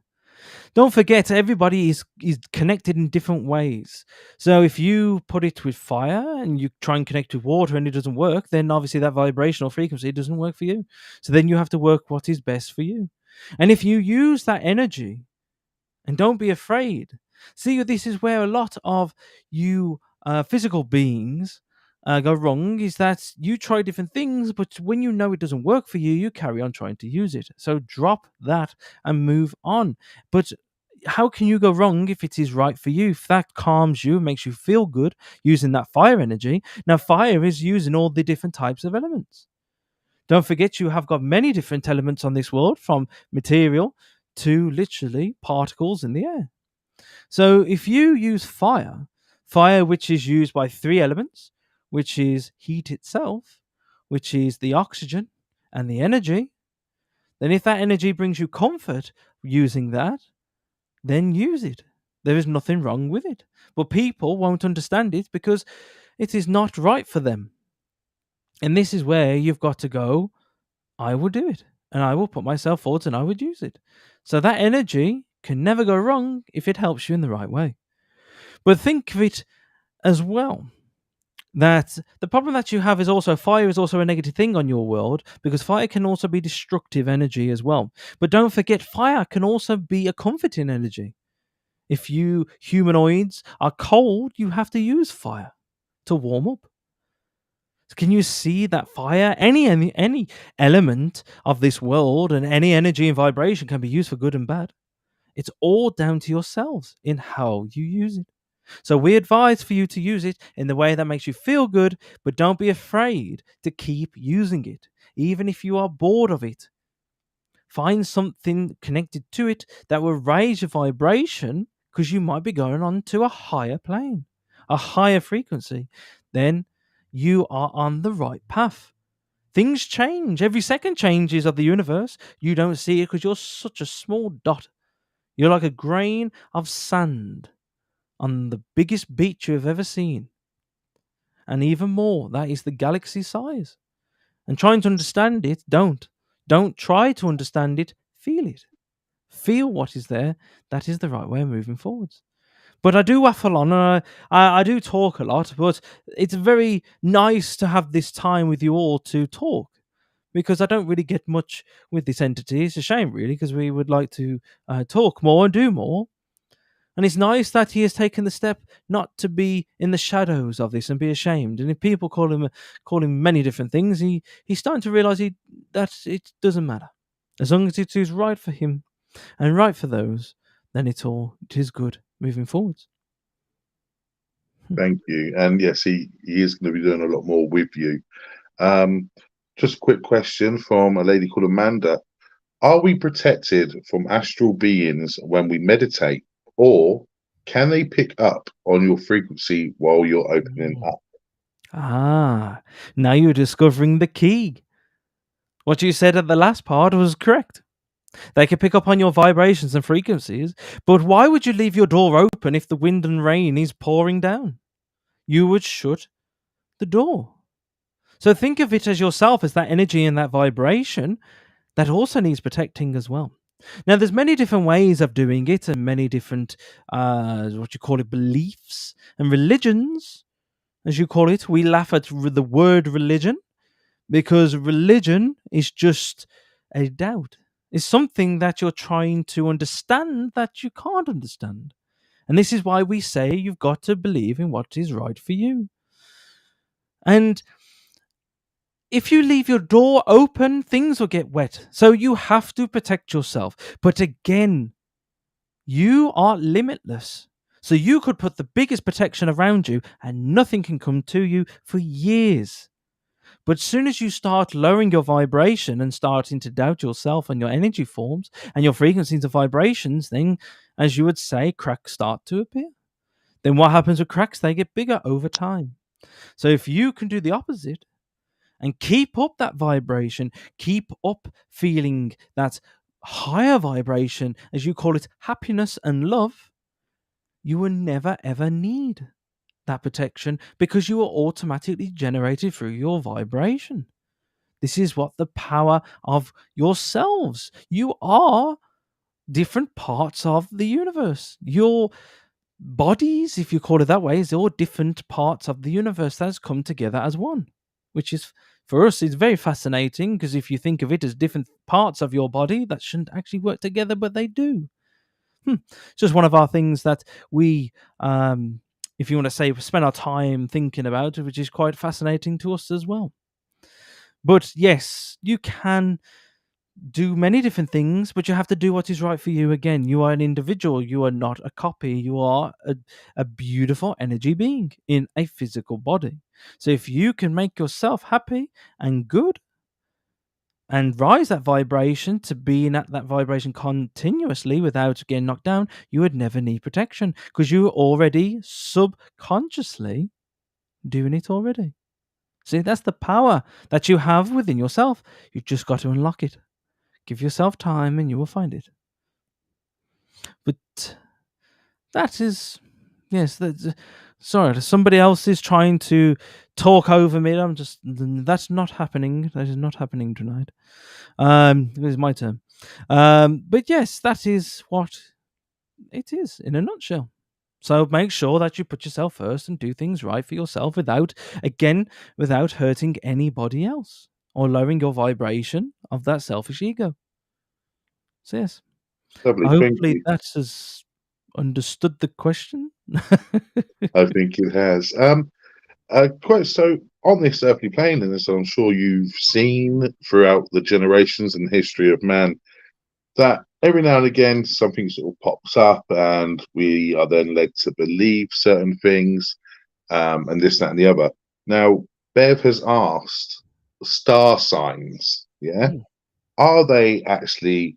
Don't forget, everybody is connected in different ways. So if you put it with fire and you try and connect with water and it doesn't work, then obviously that vibrational frequency doesn't work for you. So then you have to work what is best for you. And if you use that energy, and don't be afraid. See, this is where a lot of you physical beings go wrong, is that you try different things, but when you know it doesn't work for you, you carry on trying to use it. So drop that and move on. But how can you go wrong if it is right for you? If that calms you, makes you feel good using that fire energy. Now, fire is using all the different types of elements. Don't forget, you have got many different elements on this world, from material to literally particles in the air. So if you use fire, which is used by three elements, which is heat itself, which is the oxygen and the energy, then if that energy brings you comfort using that, then use it. There is nothing wrong with it. But people won't understand it because it is not right for them. And this is where you've got to go, I will do it. And I will put myself forward and I would use it. So that energy can never go wrong if it helps you in the right way. But think of it as well, that the problem that you have is also fire is also a negative thing on your world, because fire can also be destructive energy as well. But don't forget, fire can also be a comforting energy. If you humanoids are cold, you have to use fire to warm up. So can you see that fire, any element of this world and any energy and vibration can be used for good and bad? It's all down to yourselves in how you use it. So we advise for you to use it in the way that makes you feel good, but don't be afraid to keep using it, even if you are bored of it. Find something connected to it that will raise your vibration, because you might be going on to a higher plane, a higher frequency. Then you are on the right path. Things change. Every second changes of the universe. You don't see it because you're such a small dot. You're like a grain of sand on the biggest beach you've ever seen. And even more, that is the galaxy size. And trying to understand it, don't. Don't try to understand it, feel it. Feel what is there. That is the right way of moving forwards. But I do waffle on, and I do talk a lot, but it's very nice to have this time with you all to talk, because I don't really get much with this entity. It's a shame, really, because we would like to talk more and do more. And it's nice that he has taken the step not to be in the shadows of this and be ashamed. And if people call him many different things, he's starting to realize that it doesn't matter. As long as it is right for him and right for those, then it is good moving forwards. Thank you. And yes, he is going to be doing a lot more with you. Just a quick question from a lady called Amanda. Are we protected from astral beings when we meditate, or can they pick up on your frequency while you're opening up? Ah, now you're discovering the key. What you said at the last part was correct. They can pick up on your vibrations and frequencies, but why would you leave your door open if the wind and rain is pouring down? You would shut the door. So think of it as yourself as that energy and that vibration that also needs protecting as well. Now, there's many different ways of doing it, and many different, what you call it, beliefs and religions, as you call it. We laugh at the word religion, because religion is just a doubt. It's something that you're trying to understand that you can't understand. And this is why we say you've got to believe in what is right for you. And if you leave your door open, things will get wet. So you have to protect yourself. But again, you are limitless. So you could put the biggest protection around you and nothing can come to you for years. But as soon as you start lowering your vibration and starting to doubt yourself and your energy forms and your frequencies of vibrations, then, as you would say, cracks start to appear. Then what happens with cracks? They get bigger over time. So if you can do the opposite and keep up that vibration, keep up feeling that higher vibration, as you call it, happiness and love, you will never ever need that protection, because you are automatically generated through your vibration. This is what the power of yourselves. You are different parts of the universe. Your bodies, if you call it that way, is all different parts of the universe that has come together as one, which is, for us, it's very fascinating, because if you think of it as different parts of your body that shouldn't actually work together, but they do. It's just one of our things that we, if you want to say, spend our time thinking about, which is quite fascinating to us as well. But yes, you can do many different things, but you have to do what is right for you. Again, you are an individual. You are not a copy. You are a beautiful energy being in a physical body. So if you can make yourself happy and good and rise that vibration to being at that vibration continuously without getting knocked down, you would never need protection, because you are already subconsciously doing it already. See, that's the power that you have within yourself. You just got to unlock it. Give yourself time and you will find it. But that is, yes, sorry, somebody else is trying to talk over me. That's not happening. That is not happening tonight. It is my turn. But yes, that is what it is in a nutshell. So make sure that you put yourself first and do things right for yourself without hurting anybody else or lowering your vibration of that selfish ego. So yes, Lovely, thank hopefully you. that has understood the question. I think it has. Quite so on this earthly plane, and as I'm sure you've seen throughout the generations and history of man, that every now and again something sort of pops up, and we are then led to believe certain things, and this, that, and the other. Now, Bev has asked star signs. Yeah, Mm. are they actually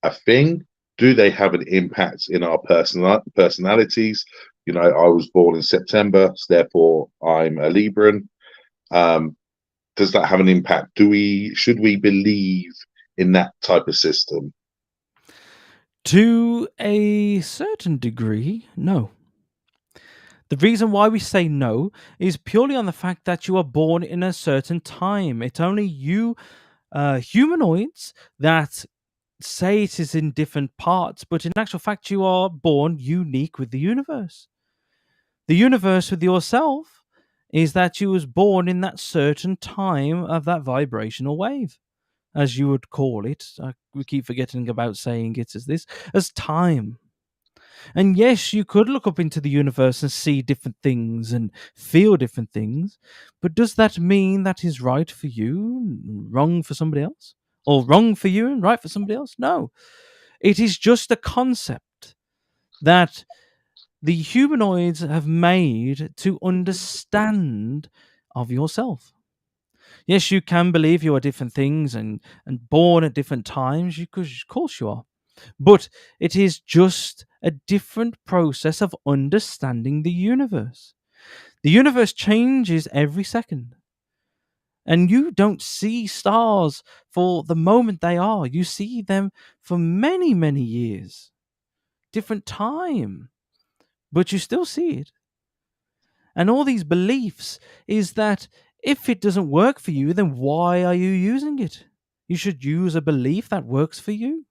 a thing? Do they have an impact in our personalities? You know, I was born in September, so therefore I'm a Libran. Um, does that have an impact? Should we believe in that type of system? To a certain degree, no. The reason why we say no is purely on the fact that you are born in a certain time. It's only you, humanoids, that say it is in different parts, but in actual fact, you are born unique with the universe. The universe with yourself is that you was born in that certain time of that vibrational wave, as you would call it. We keep forgetting about saying it as this, as time. And yes, you could look up into the universe and see different things and feel different things, but does that mean that is right for you, wrong for somebody else? Or wrong for you and right for somebody else? No. It is just a concept that the humanoids have made to understand of yourself. Yes, you can believe you are different things and born at different times, because of course you are. But it is just a different process of understanding the universe. The universe changes every second. And you don't see stars for the moment they are. You see them for many, many years. Different time. But you still see it. And all these beliefs is that if it doesn't work for you, then why are you using it? You should use a belief that works for you.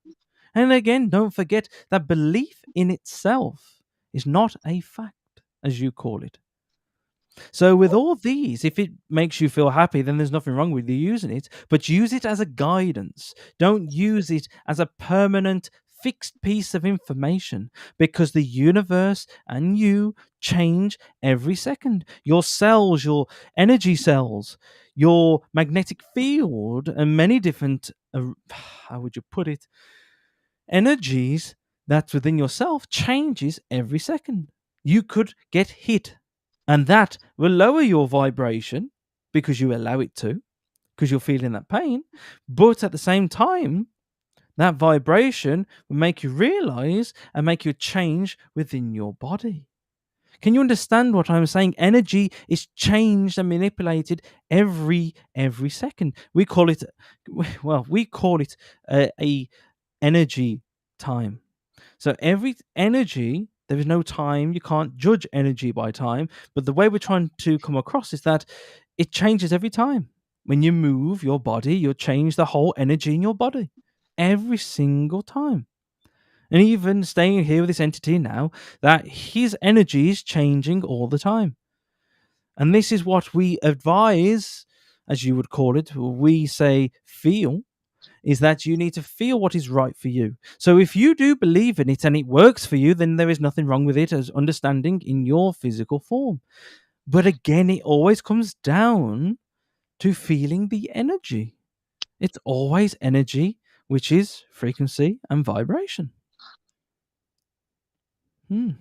And again, don't forget that belief in itself is not a fact, as you call it. So, with all these, if it makes you feel happy, then there's nothing wrong with you using it, but use it as a guidance. Don't use it as a permanent, fixed piece of information, because the universe and you change every second. Your cells, your energy cells, your magnetic field, and many different, how would you put it, energies that's within yourself changes every second. You could get hit, and that will lower your vibration because you allow it to, because you're feeling that pain. But at the same time, that vibration will make you realize and make you change within your body. Can you understand what I'm saying? Energy is changed and manipulated every second. We call it, well, we call it a energy time. So every energy, there is no time. You can't judge energy by time. But the way we're trying to come across is that it changes every time. When you move your body, you'll change the whole energy in your body every single time. And even staying here with this entity now, that his energy is changing all the time. And this is what we advise, as you would call it, we say feel, is that you need to feel what is right for you. So if you do believe in it and it works for you, then there is nothing wrong with it as understanding in your physical form. But again, it always comes down to feeling the energy. It's always energy, which is frequency and vibration. Hmm.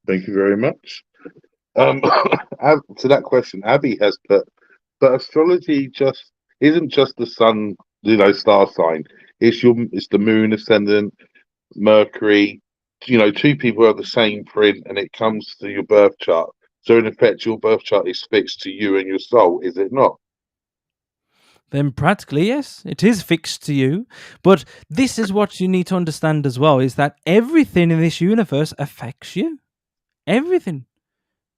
Thank you very much. Um, to that question, Abby has put, but astrology just isn't just the sun, star sign. It's the moon ascendant, Mercury. Two people have the same print, and it comes to your birth chart. So in effect, your birth chart is fixed to you and your soul, is it not? Then practically, yes, it is fixed to you. But this is what you need to understand as well, is that everything in this universe affects you. Everything.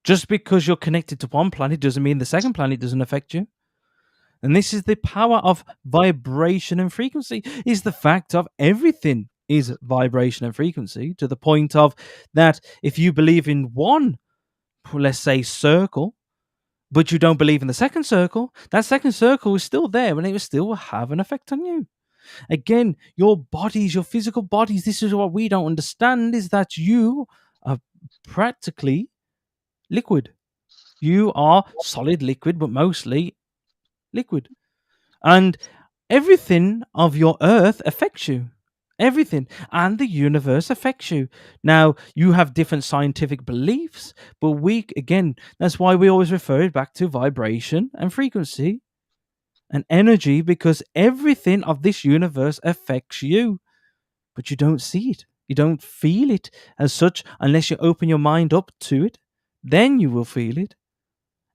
Just because you're connected to one planet doesn't mean the second planet doesn't affect you. And this is the power of vibration and frequency, is the fact of everything is vibration and frequency, to the point of that if you believe in one, let's say, circle, but you don't believe in the second circle, that second circle is still there and it will still have an effect on you. Again, your bodies, your physical bodies, this is what we don't understand, is that you are practically liquid. You are solid liquid, but mostly liquid. And everything of your earth affects you. Everything. And the universe affects you. Now, you have different scientific beliefs, but again, that's why we always refer it back to vibration and frequency and energy, because everything of this universe affects you, but you don't see it. You don't feel it as such unless you open your mind up to it. Then you will feel it.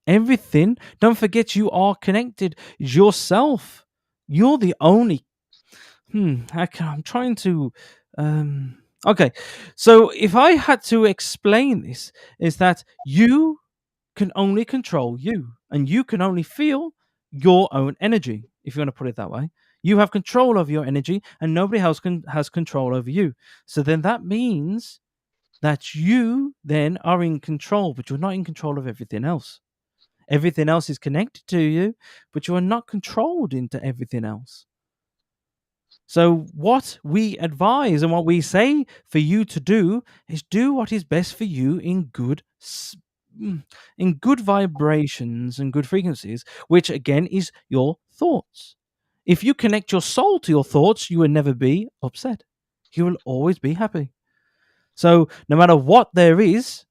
Everything. Don't forget, you are connected yourself. You're the only. I'm trying to. Okay, so if I had to explain this, is that you can only control you, and you can only feel your own energy. If you want to put it that way, you have control over your energy, and nobody else has control over you. So then that means that you then are in control, but you're not in control of everything else. Everything else is connected to you, but you are not controlled into everything else. So, what we advise and what we say for you to do is do what is best for you in good vibrations and good frequencies, which again is your thoughts. If you connect your soul to your thoughts, you will never be upset. You will always be happy. So, no matter what there is,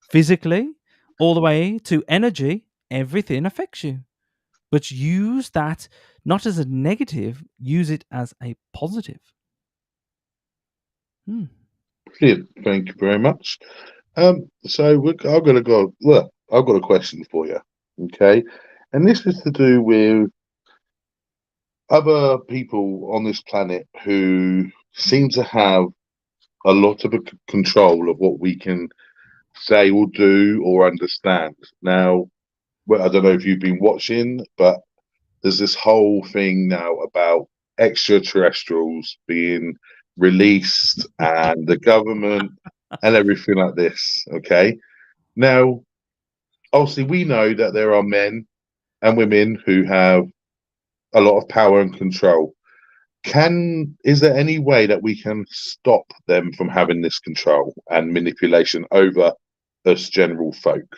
physically, all the way to energy, everything affects you. But use that not as a negative, use it as a positive. Brilliant. Thank you very much. So I've got to go. Well, I've got a question for you. Okay, and this is to do with other people on this planet who seem to have a lot of control of what we can say or do or understand. Now, well, I don't know if you've been watching, but there's this whole thing now about extraterrestrials being released and the government and everything like this. Okay. Now, obviously, we know that there are men and women who have a lot of power and control. Is there any way that we can stop them from having this control and manipulation over us general folk?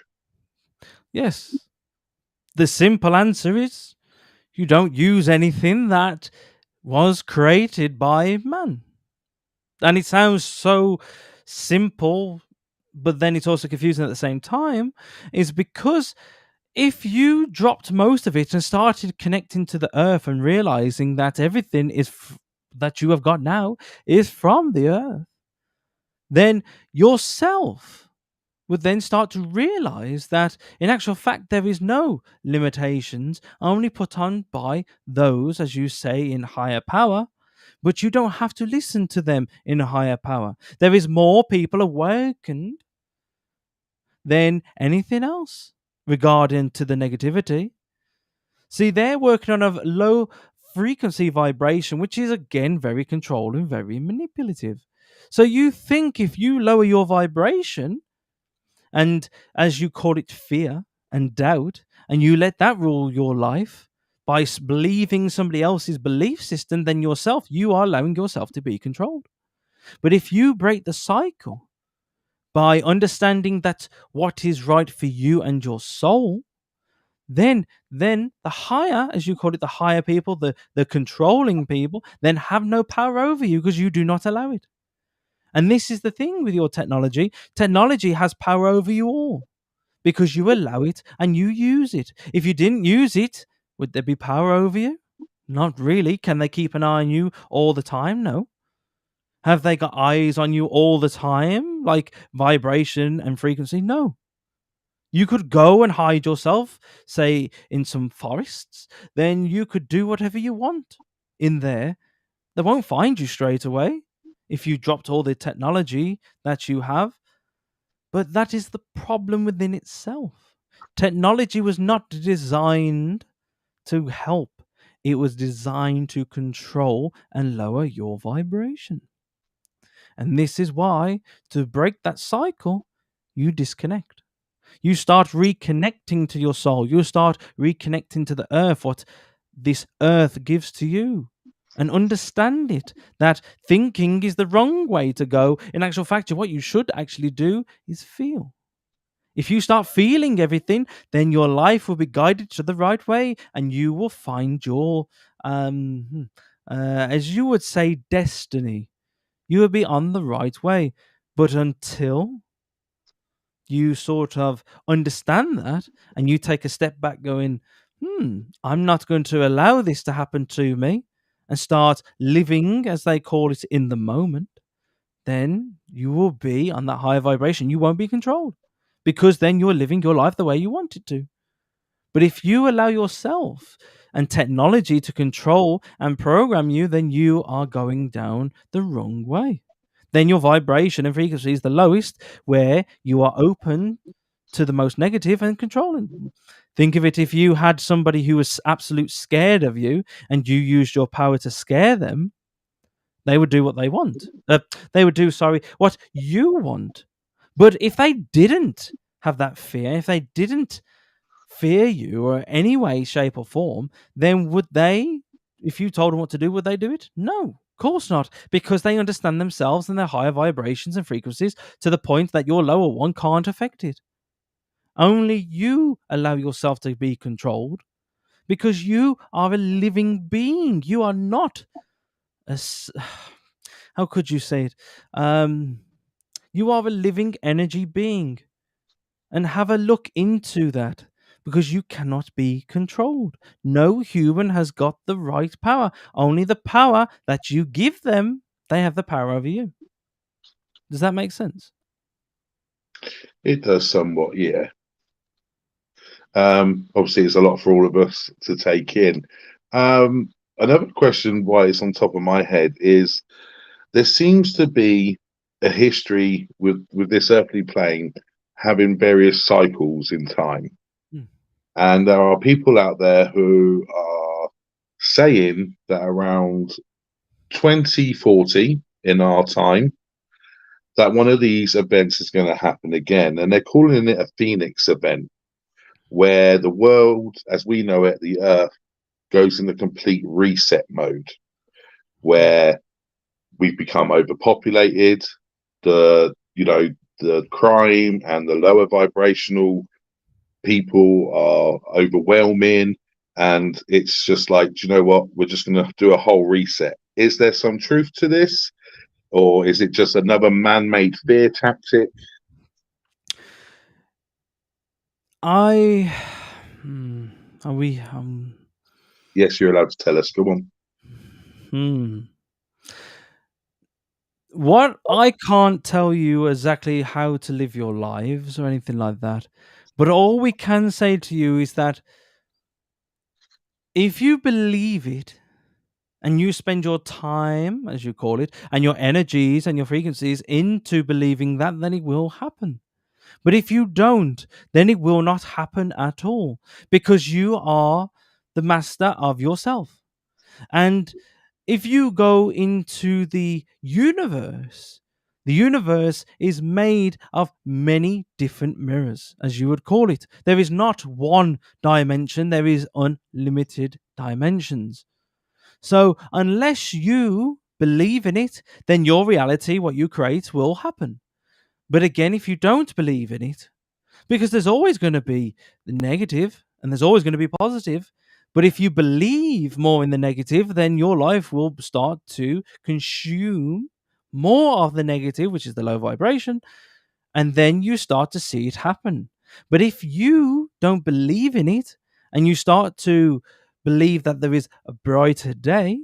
Yes. The simple answer is you don't use anything that was created by man. And it sounds so simple, but then it's also confusing at the same time, is because if you dropped most of it and started connecting to the earth and realizing that everything that you have got now is from the earth, then yourself would then start to realize that in actual fact there is no limitations only put on by those, as you say, in higher power. But you don't have to listen to them in a higher power. There is more people awakened than anything else regarding to the negativity. See, they're working on a low frequency vibration, which is again very controlling, very manipulative. So you think if you lower your vibration, and as you call it, fear and doubt, and you let that rule your life by believing somebody else's belief system, then yourself, you are allowing yourself to be controlled. But if you break the cycle by understanding that what is right for you and your soul, then the higher, as you call it, the higher people, the controlling people, then have no power over you because you do not allow it. And this is the thing with your technology. Technology has power over you all because you allow it and you use it. If you didn't use it, would there be power over you? Not really. Can they keep an eye on you all the time? No. Have they got eyes on you all the time, like vibration and frequency? No. You could go and hide yourself, say in some forests, then you could do whatever you want in there. They won't find you straight away if you dropped all the technology that you have. But that is the problem within itself. Technology was not designed to help, it was designed to control and lower your vibration. And this is why, to break that cycle, you disconnect. You start reconnecting to your soul. You start reconnecting to the earth, what this earth gives to you. And understand it that thinking is the wrong way to go. In actual fact, what you should actually do is feel. If you start feeling everything, then your life will be guided to the right way and you will find your, as you would say, destiny. You will be on the right way. But until you sort of understand that and you take a step back going, I'm not going to allow this to happen to me, and start living, as they call it, in the moment, then you will be on that higher vibration. You won't be controlled because then you're living your life the way you want it to. But if you allow yourself and technology to control and program you, then you are going down the wrong way. Then your vibration and frequency is the lowest, where you are open to the most negative and controlling. Think of it, if you had somebody who was absolute scared of you and you used your power to scare them, they would do what they want. They would do, what you want. But if they didn't have that fear, if they didn't fear you or any way, shape, or form, then would they, if you told them what to do, would they do it? No, of course not, because they understand themselves and their higher vibrations and frequencies to the point that your lower one can't affect it. Only you allow yourself to be controlled because you are a living being. You are not a. How could you say it? You are a living energy being. And have a look into that because you cannot be controlled. No human has got the right power. Only the power that you give them, they have the power over you. Does that make sense? It does somewhat, yeah. Obviously, it's a lot for all of us to take in. Another question, why it's on top of my head, is there seems to be a history with this earthly plane having various cycles in time, and there are people out there who are saying that around 2040 in our time, that one of these events is going to happen again, and they're calling it a Phoenix event, where the world, as we know it, the Earth, goes in a complete reset mode, where we've become overpopulated, the crime and the lower vibrational people are overwhelming, and it's just like, do you know what? We're just going to do a whole reset. Is there some truth to this, or is it just another man-made fear tactic? Are we? Yes, you're allowed to tell us. Go on. What, I can't tell you exactly how to live your lives or anything like that. But all we can say to you is that if you believe it and you spend your time, as you call it, and your energies and your frequencies into believing that, then it will happen. But if you don't, then it will not happen at all because you are the master of yourself. And if you go into the universe is made of many different mirrors, as you would call it. There is not one dimension, there is unlimited dimensions. So unless you believe in it, then your reality, what you create, will happen. But again, if you don't believe in it, because there's always going to be the negative and there's always going to be positive. But if you believe more in the negative, then your life will start to consume more of the negative, which is the low vibration, and then you start to see it happen. But if you don't believe in it and you start to believe that there is a brighter day,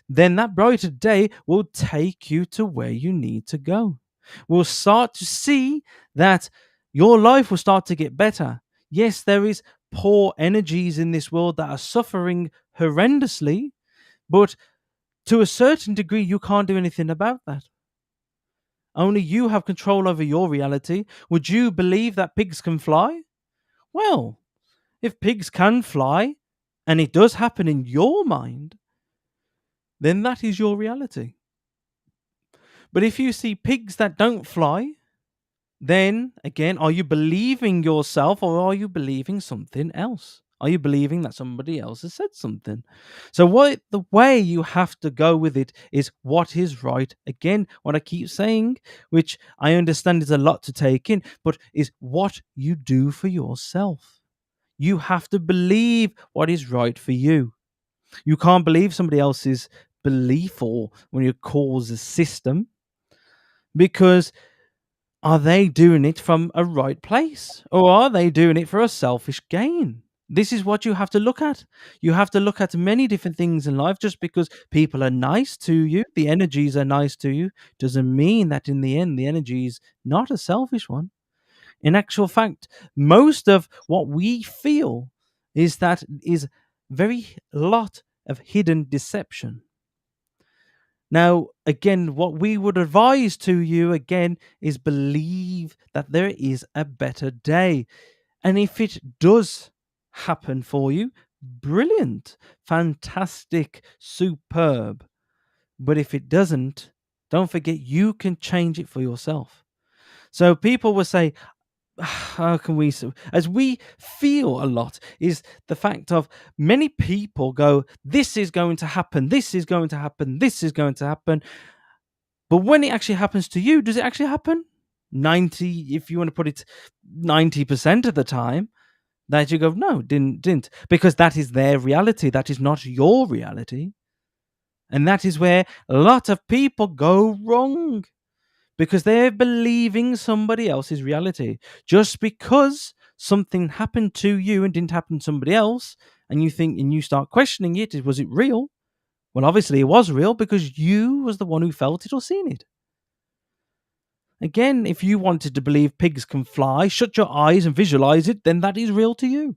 then that brighter day will take you to where you need to go. We'll start to see that your life will start to get better. Yes, there is poor energies in this world that are suffering horrendously, but to a certain degree, you can't do anything about that. Only you have control over your reality. Would you believe that pigs can fly? Well, if pigs can fly, and it does happen in your mind, then that is your reality. But if you see pigs that don't fly, then again, are you believing yourself or are you believing something else? Are you believing that somebody else has said something? So the way you have to go with it is what is right. Again, what I keep saying, which I understand is a lot to take in, but is what you do for yourself. You have to believe what is right for you. You can't believe somebody else's belief or when you cause a system, because are they doing it from a right place or are they doing it for a selfish gain? This is what you have to look at. You have to look at many different things in life. Just because people are nice to you, the energies are nice to you, doesn't mean that in the end the energy is not a selfish one. In actual fact, most of what we feel is very lot of hidden deception. Now, again, what we would advise to you again is believe that there is a better day. And if it does happen for you, brilliant, fantastic, superb. But if it doesn't, don't forget you can change it for yourself. So people will say, how can we, as we feel a lot, is the fact of many people go, this is going to happen, this is going to happen, this is going to happen. But when it actually happens to you, does it actually happen? 90, if you want to put it 90% of the time, that you go, no, didn't. Because that is their reality. That is not your reality. And that is where a lot of people go wrong. Because they're believing somebody else's reality. Just because something happened to you and didn't happen to somebody else, and you think and you start questioning it, was it real? Well, obviously it was real because you was the one who felt it or seen it. Again, if you wanted to believe pigs can fly, shut your eyes and visualize it, then that is real to you.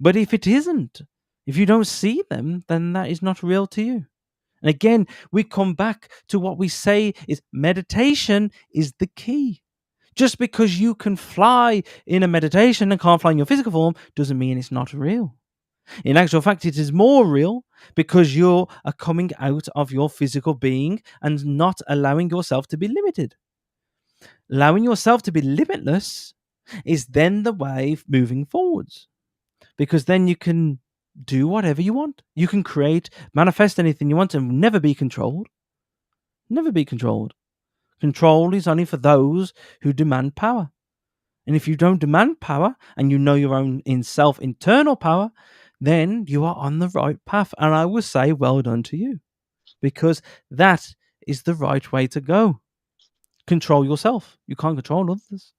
But if it isn't, if you don't see them, then that is not real to you. And again, we come back to what we say is meditation is the key. Just because you can fly in a meditation and can't fly in your physical form doesn't mean it's not real. In actual fact, it is more real because you are coming out of your physical being and not allowing yourself to be limited. Allowing yourself to be limitless is then the way moving forwards, because then you can do whatever you want. You can create, manifest anything you want and never be controlled. Never be controlled. Control is only for those who demand power. And if you don't demand power and you know your own internal power, then you are on the right path. And I would say, well done to you, because that is the right way to go. Control yourself. You can't control others.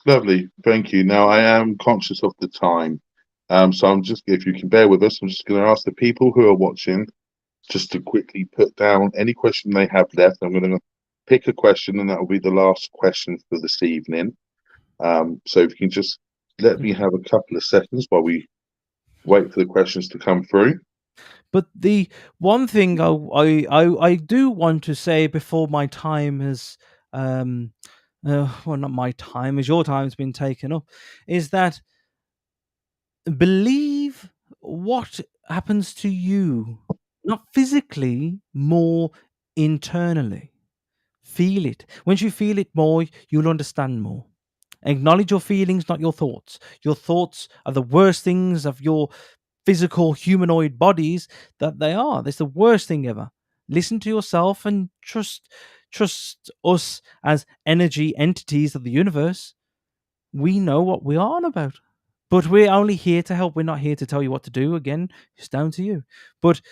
Lovely, thank you. Now I am conscious of the time, so I'm just, if you can bear with us, I'm just going to ask the people who are watching just to quickly put down any question they have left. I'm going to pick a question, and that will be the last question for this evening. So if you can just let me have a couple of seconds while we wait for the questions to come through. But the one thing I do want to say before my time has, well, not my time, as your time has been taken up, is that believe what happens to you, not physically, more internally. Feel it. Once you feel it more, you'll understand more. Acknowledge your feelings, not your thoughts. Your thoughts are the worst things of your physical humanoid bodies that they are. That's the worst thing ever. Listen to yourself and trust us as energy entities of the universe. We know what we are on about. But we're only here to help. We're not here to tell you what to do. Again, it's down to you. But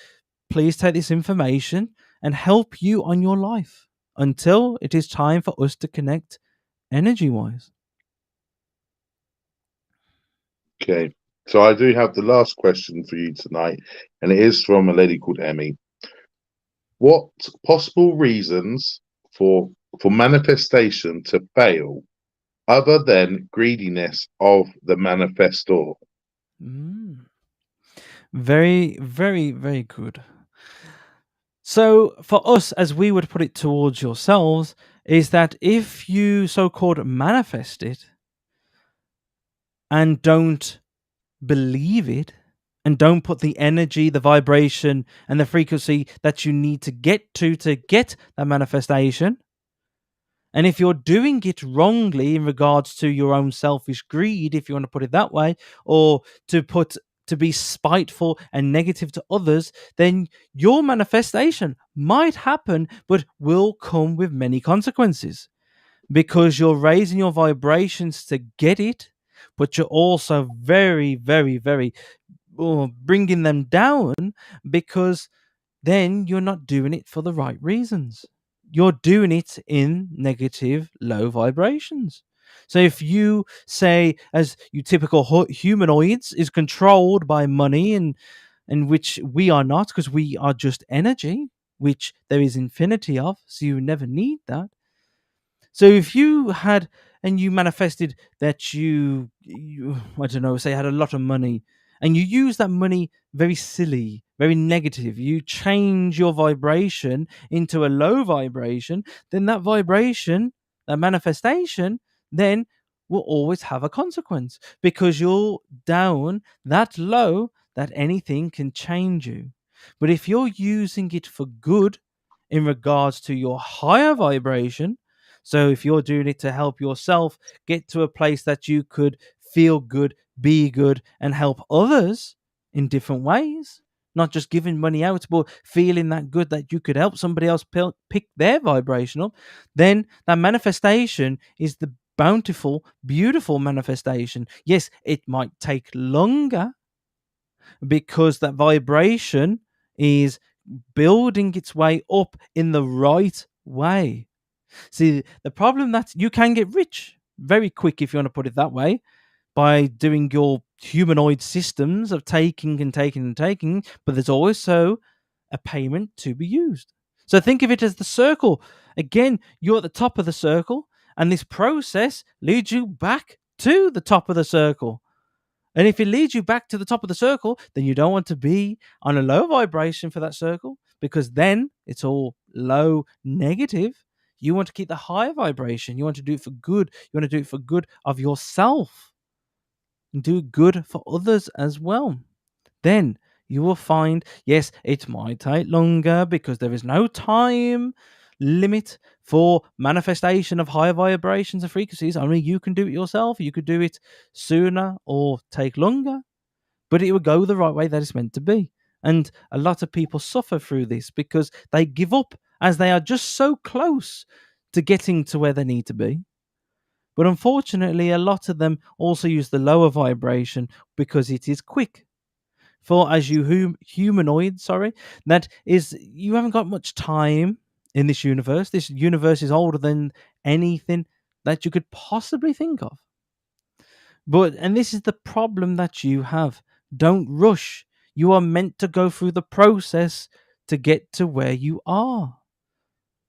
please take this information and help you on your life until it is time for us to connect energy wise. Okay, so I do have the last question for you tonight, and it is from a lady called Emmy. What possible reasons for manifestation to fail other than greediness of the manifestor? Mm. Very, very, very good. So, for us, as we would put it towards yourselves, is that if you so called manifest it and don't believe it, and don't put the energy, the vibration, and the frequency that you need to get that manifestation, and if you're doing it wrongly in regards to your own selfish greed, if you want to put it that way, or to be spiteful and negative to others, then your manifestation might happen, but will come with many consequences because you're raising your vibrations to get it, but you're also very, very, very bringing them down because then you're not doing it for the right reasons. You're doing it in negative, low vibrations. So if you say, as you typical humanoids, is controlled by money, and which we are not, because we are just energy, which there is infinity of, so you never need that. So if you had and you manifested that you I don't know, say had a lot of money and you use that money very silly, very negative, you change your vibration into a low vibration, then that vibration, that manifestation, then will always have a consequence because you're down that low that anything can change you. But if you're using it for good in regards to your higher vibration, so if you're doing it to help yourself get to a place that you could feel good, be good, and help others in different ways, not just giving money out, but feeling that good that you could help somebody else pick their vibration up, then that manifestation is the bountiful, beautiful manifestation. Yes, it might take longer because that vibration is building its way up in the right way. See, the problem that you can get rich very quick, if you want to put it that way, by doing your humanoid systems of taking and taking and taking, but there's also a payment to be used. So think of it as the circle. Again, you're at the top of the circle, and this process leads you back to the top of the circle. And if it leads you back to the top of the circle, then you don't want to be on a low vibration for that circle because then it's all low negative. You want to keep the high vibration. You want to do it for good. You want to do it for good of yourself and do good for others as well. Then you will find, yes, it might take longer because there is no time limit for manifestation of higher vibrations and frequencies. Only you can do it yourself. You could do it sooner or take longer, but it would go the right way that it's meant to be. And a lot of people suffer through this because they give up as they are just so close to getting to where they need to be. But unfortunately, a lot of them also use the lower vibration because it is quick. For as you humanoid, sorry, that is, you haven't got much time in this universe. This universe is older than anything that you could possibly think of. And this is the problem that you have. Don't rush. You are meant to go through the process to get to where you are.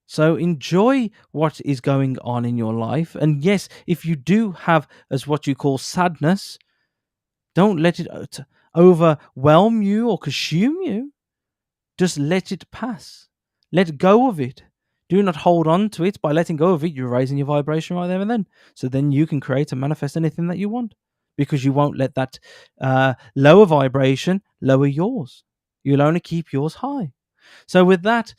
So enjoy what is going on in your life. And yes, if you do have as what you call sadness, don't let it overwhelm you or consume you. Just let it pass. Let go of it. Do not hold on to it. By letting go of it, you're raising your vibration right there and then. So then you can create and manifest anything that you want because you won't let that lower vibration lower yours. You'll only keep yours high. So with that,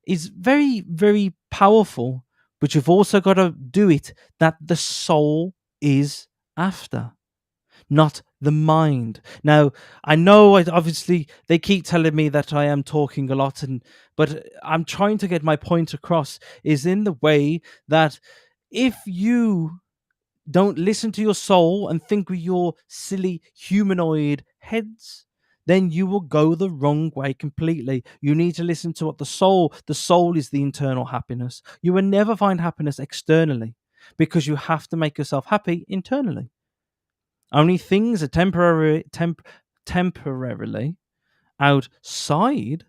it's very, very powerful, but you've also got to do it that the soul is after, not the mind. Now, I know obviously they keep telling me that I am talking a lot, but I'm trying to get my point across is in the way that if you don't listen to your soul and think with your silly humanoid heads, then you will go the wrong way completely. You need to listen to what the soul is the internal happiness. You will never find happiness externally because you have to make yourself happy internally. Only things are temporarily outside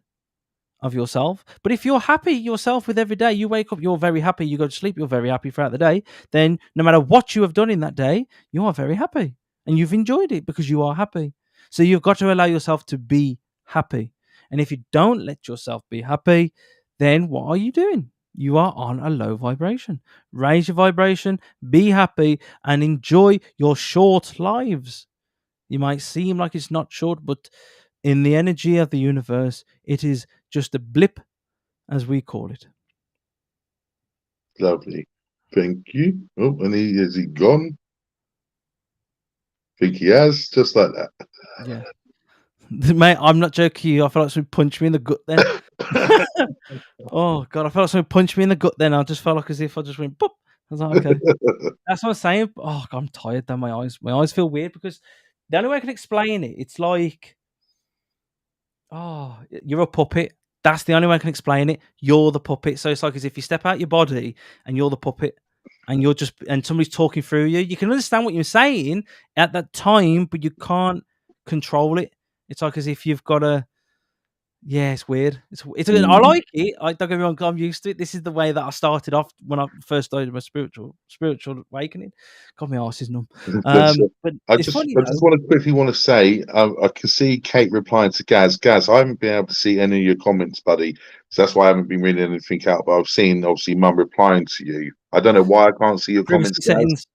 of yourself. But if you're happy yourself with every day, you wake up, you're very happy, you go to sleep, you're very happy throughout the day, then no matter what you have done in that day, you are very happy and you've enjoyed it because you are happy. So you've got to allow yourself to be happy. And if you don't let yourself be happy, then what are you doing? You are on a low vibration. Raise your vibration, be happy, and enjoy your short lives. You might seem like it's not short, but in the energy of the universe, it is just a blip, as we call it. Lovely. Thank you. Oh, and has he gone? I think he has, just like that. Yeah. Mate, I'm not joking you. I felt like someone punched me in the gut then. Oh, God. I felt like someone punched me in the gut then. I just felt like as if I just went, boop. I was like, okay. That's what I'm saying. Oh, God, I'm tired then. My eyes feel weird because the only way I can explain it, it's like, oh, you're a puppet. That's the only way I can explain it. You're the puppet. So it's like as if you step out your body and you're the puppet and you're just, and somebody's talking through you. You can understand what you're saying at that time, but you can't control it. It's like as if you've got a, yeah, it's weird. I like it. I don't get me wrong. I'm used to it. This is the way that I started off when I first started my spiritual awakening. God, my arse is numb. But I it's just funny I though. just want to say I can see Kate replying to Gaz. Gaz, I haven't been able to see any of your comments, buddy. So that's why I haven't been reading anything out. But I've seen obviously Mum replying to you. I don't know why I can't see your comments, Privacy Gaz. settings.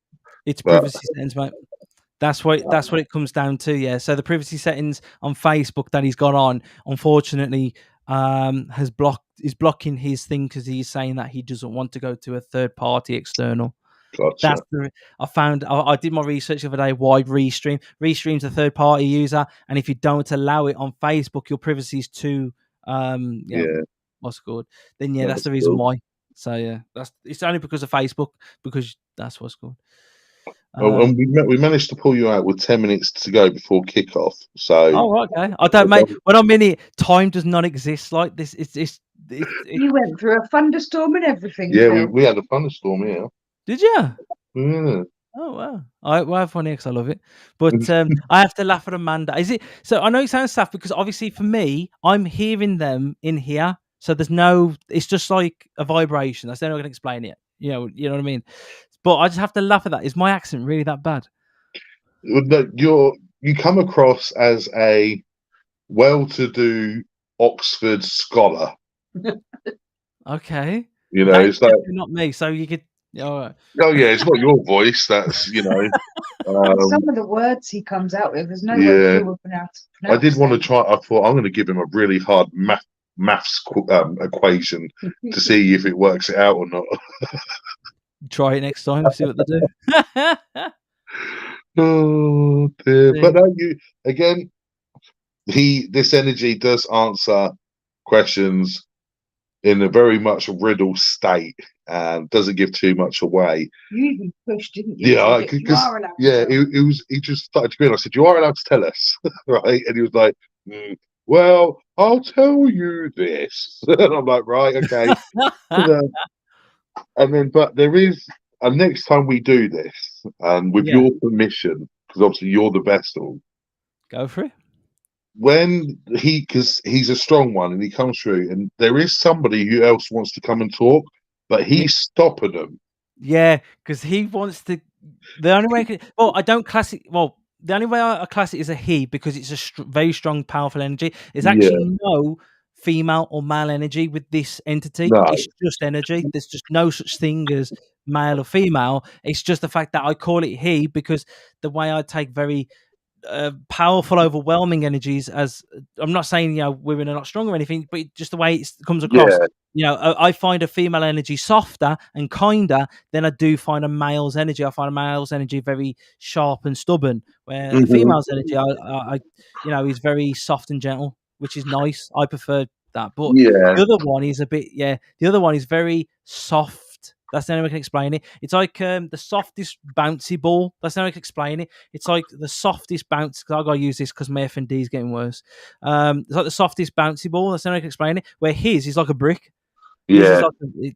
It's But privacy settings, mate. That's what it comes down to. Yeah. So the privacy settings on Facebook that he's got on, unfortunately, is blocking his thing because he's saying that he doesn't want to go to a third party external. gotcha. That's the I did my research the other day. Why Restream's a third party user, and if you don't allow it on Facebook, your privacy is too Yeah, what's it called? Then yeah, that's that's the reason cool. why. So yeah, it's only because of Facebook, because that's what's called. Oh, and we managed to pull you out with 10 minutes to go before kickoff. So Oh, right, okay. I don't, mate. When I'm in it, time does not exist like this. It's You went through a thunderstorm and everything, yeah, Phil. we had a thunderstorm here. Did you? Yeah. Oh wow! Well, funny because I love it, but I have to laugh at Amanda. Is it so? I know it sounds sad because obviously for me, I'm hearing them in here, so there's no. It's just like a vibration. That's the only way I can explain it. You know what I mean. But I just have to laugh at that. Is my accent really that bad? You come across as a well-to-do Oxford scholar. Okay, You know, that is it's like, definitely not me. So you could, all right. oh yeah, it's not your voice. That's Some of the words he comes out with, there's no way yeah. Phil would pronounce I did want to them. try. I thought I'm going to give him a really hard maths equation to see if it works it out or not. Try it next time. See what they do. Oh dear! See? But no, you again. This energy does answer questions in a very much riddle state and doesn't give too much away. You even pushed, didn't you? Yeah, You are allowed yeah. to. He just started to grin. I said, "You are allowed to tell us, right?" And he was like, "Well, I'll tell you this." And I'm like, "Right, okay." And then, but there is a next time we do this, and with Yeah. your permission, because obviously you're the vessel. Go for it. When because he's a strong one and he comes through, and there is somebody who else wants to come and talk, but he's stopping them. Yeah, because he wants to. The only way, I don't class it. Well, the only way I class it is a he because it's a very strong, powerful energy. There's Yeah, actually no female or male energy with this entity. no, It's just energy. There's just no such thing as male or female. It's just the fact that I call it he because the way I take very powerful, overwhelming energies. As I'm not saying women are not strong or anything, but just the way it comes across. yeah, I find a female energy softer and kinder than I do find a male's energy. I find a male's energy very sharp and stubborn, where a female's energy, is very soft and gentle, which is nice. I prefer that. But yeah, the other one is the other one is very soft. That's the only way I can explain it. It's like the softest bouncy ball. That's the only way I can explain it. It's like the softest bounce. Cause I gotta use this because my F&D is getting worse. It's like the softest bouncy ball. That's the only way I can explain it. Where his is like a brick. His is yeah.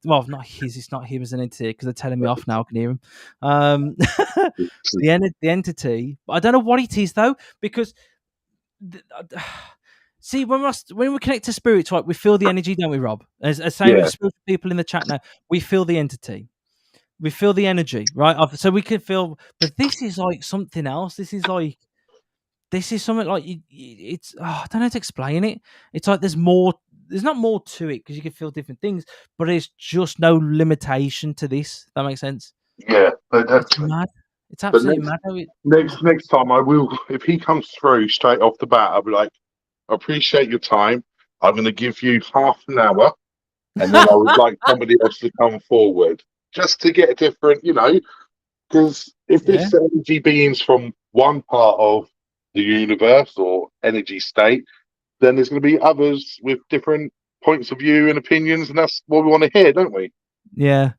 like not his. It's not him as an entity because they're telling me off now. I can hear him. The entity. I don't know what it is though because. See, when we connect to spirits, right, we feel the energy, don't we, Rob? As same Yeah, as spiritual people in the chat now, we feel the entity, we feel the energy, right? So we can feel, but this is like something else. This is something like it's. I don't know how to explain it. It's like there's more. There's not more to it because you can feel different things, but there's just no limitation to this. That makes sense. yeah, It's mad. It's but absolutely mad. next time I will, if he comes through straight off the bat, I'll be like, I appreciate your time. I'm going to give you half an hour, and then I would like somebody else to come forward just to get a different, because if Yeah, this energy being's from one part of the universe or energy state, then there's going to be others with different points of view and opinions, and that's what we want to hear, don't we? yeah.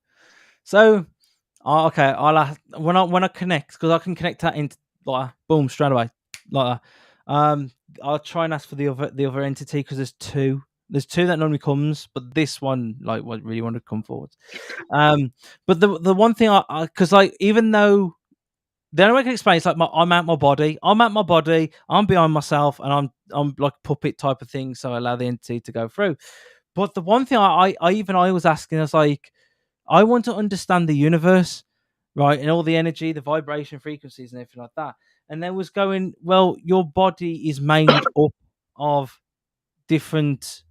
So, okay, when I connect because I can connect that into like boom straight away like that. I'll try and ask for the other entity because there's two. There's two that normally comes, but this one like what really wanted to come forward. But the one thing because like even though the only way I can explain it's like I'm out my body. I'm behind myself, and I'm like puppet type of thing. So I allow the entity to go through. But the one thing I was asking, I was like, I want to understand the universe, right, and all the energy, the vibration frequencies, and everything like that. And there was going, well, your body is made up of different.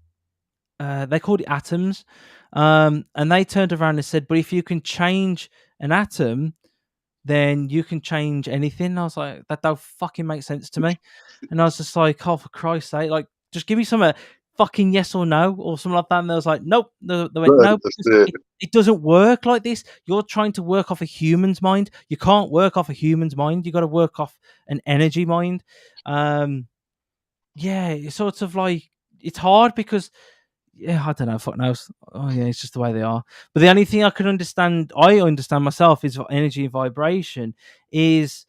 They called it atoms, and they turned around and said, but if you can change an atom then you can change anything. I was like, that don't fucking make sense to me. And I was just like, oh, for Christ's sake, like, just give me some fucking yes or no or something like that. And they was like, nope. They went, no, That's it. it doesn't work like this. You're trying to work off a human's mind. You can't work off a human's mind. You got to work off an energy mind. Yeah, it's sort of like, it's hard because yeah, I don't know, fuck knows. Oh yeah, it's just the way they are. But the only thing I understand myself is energy and vibration is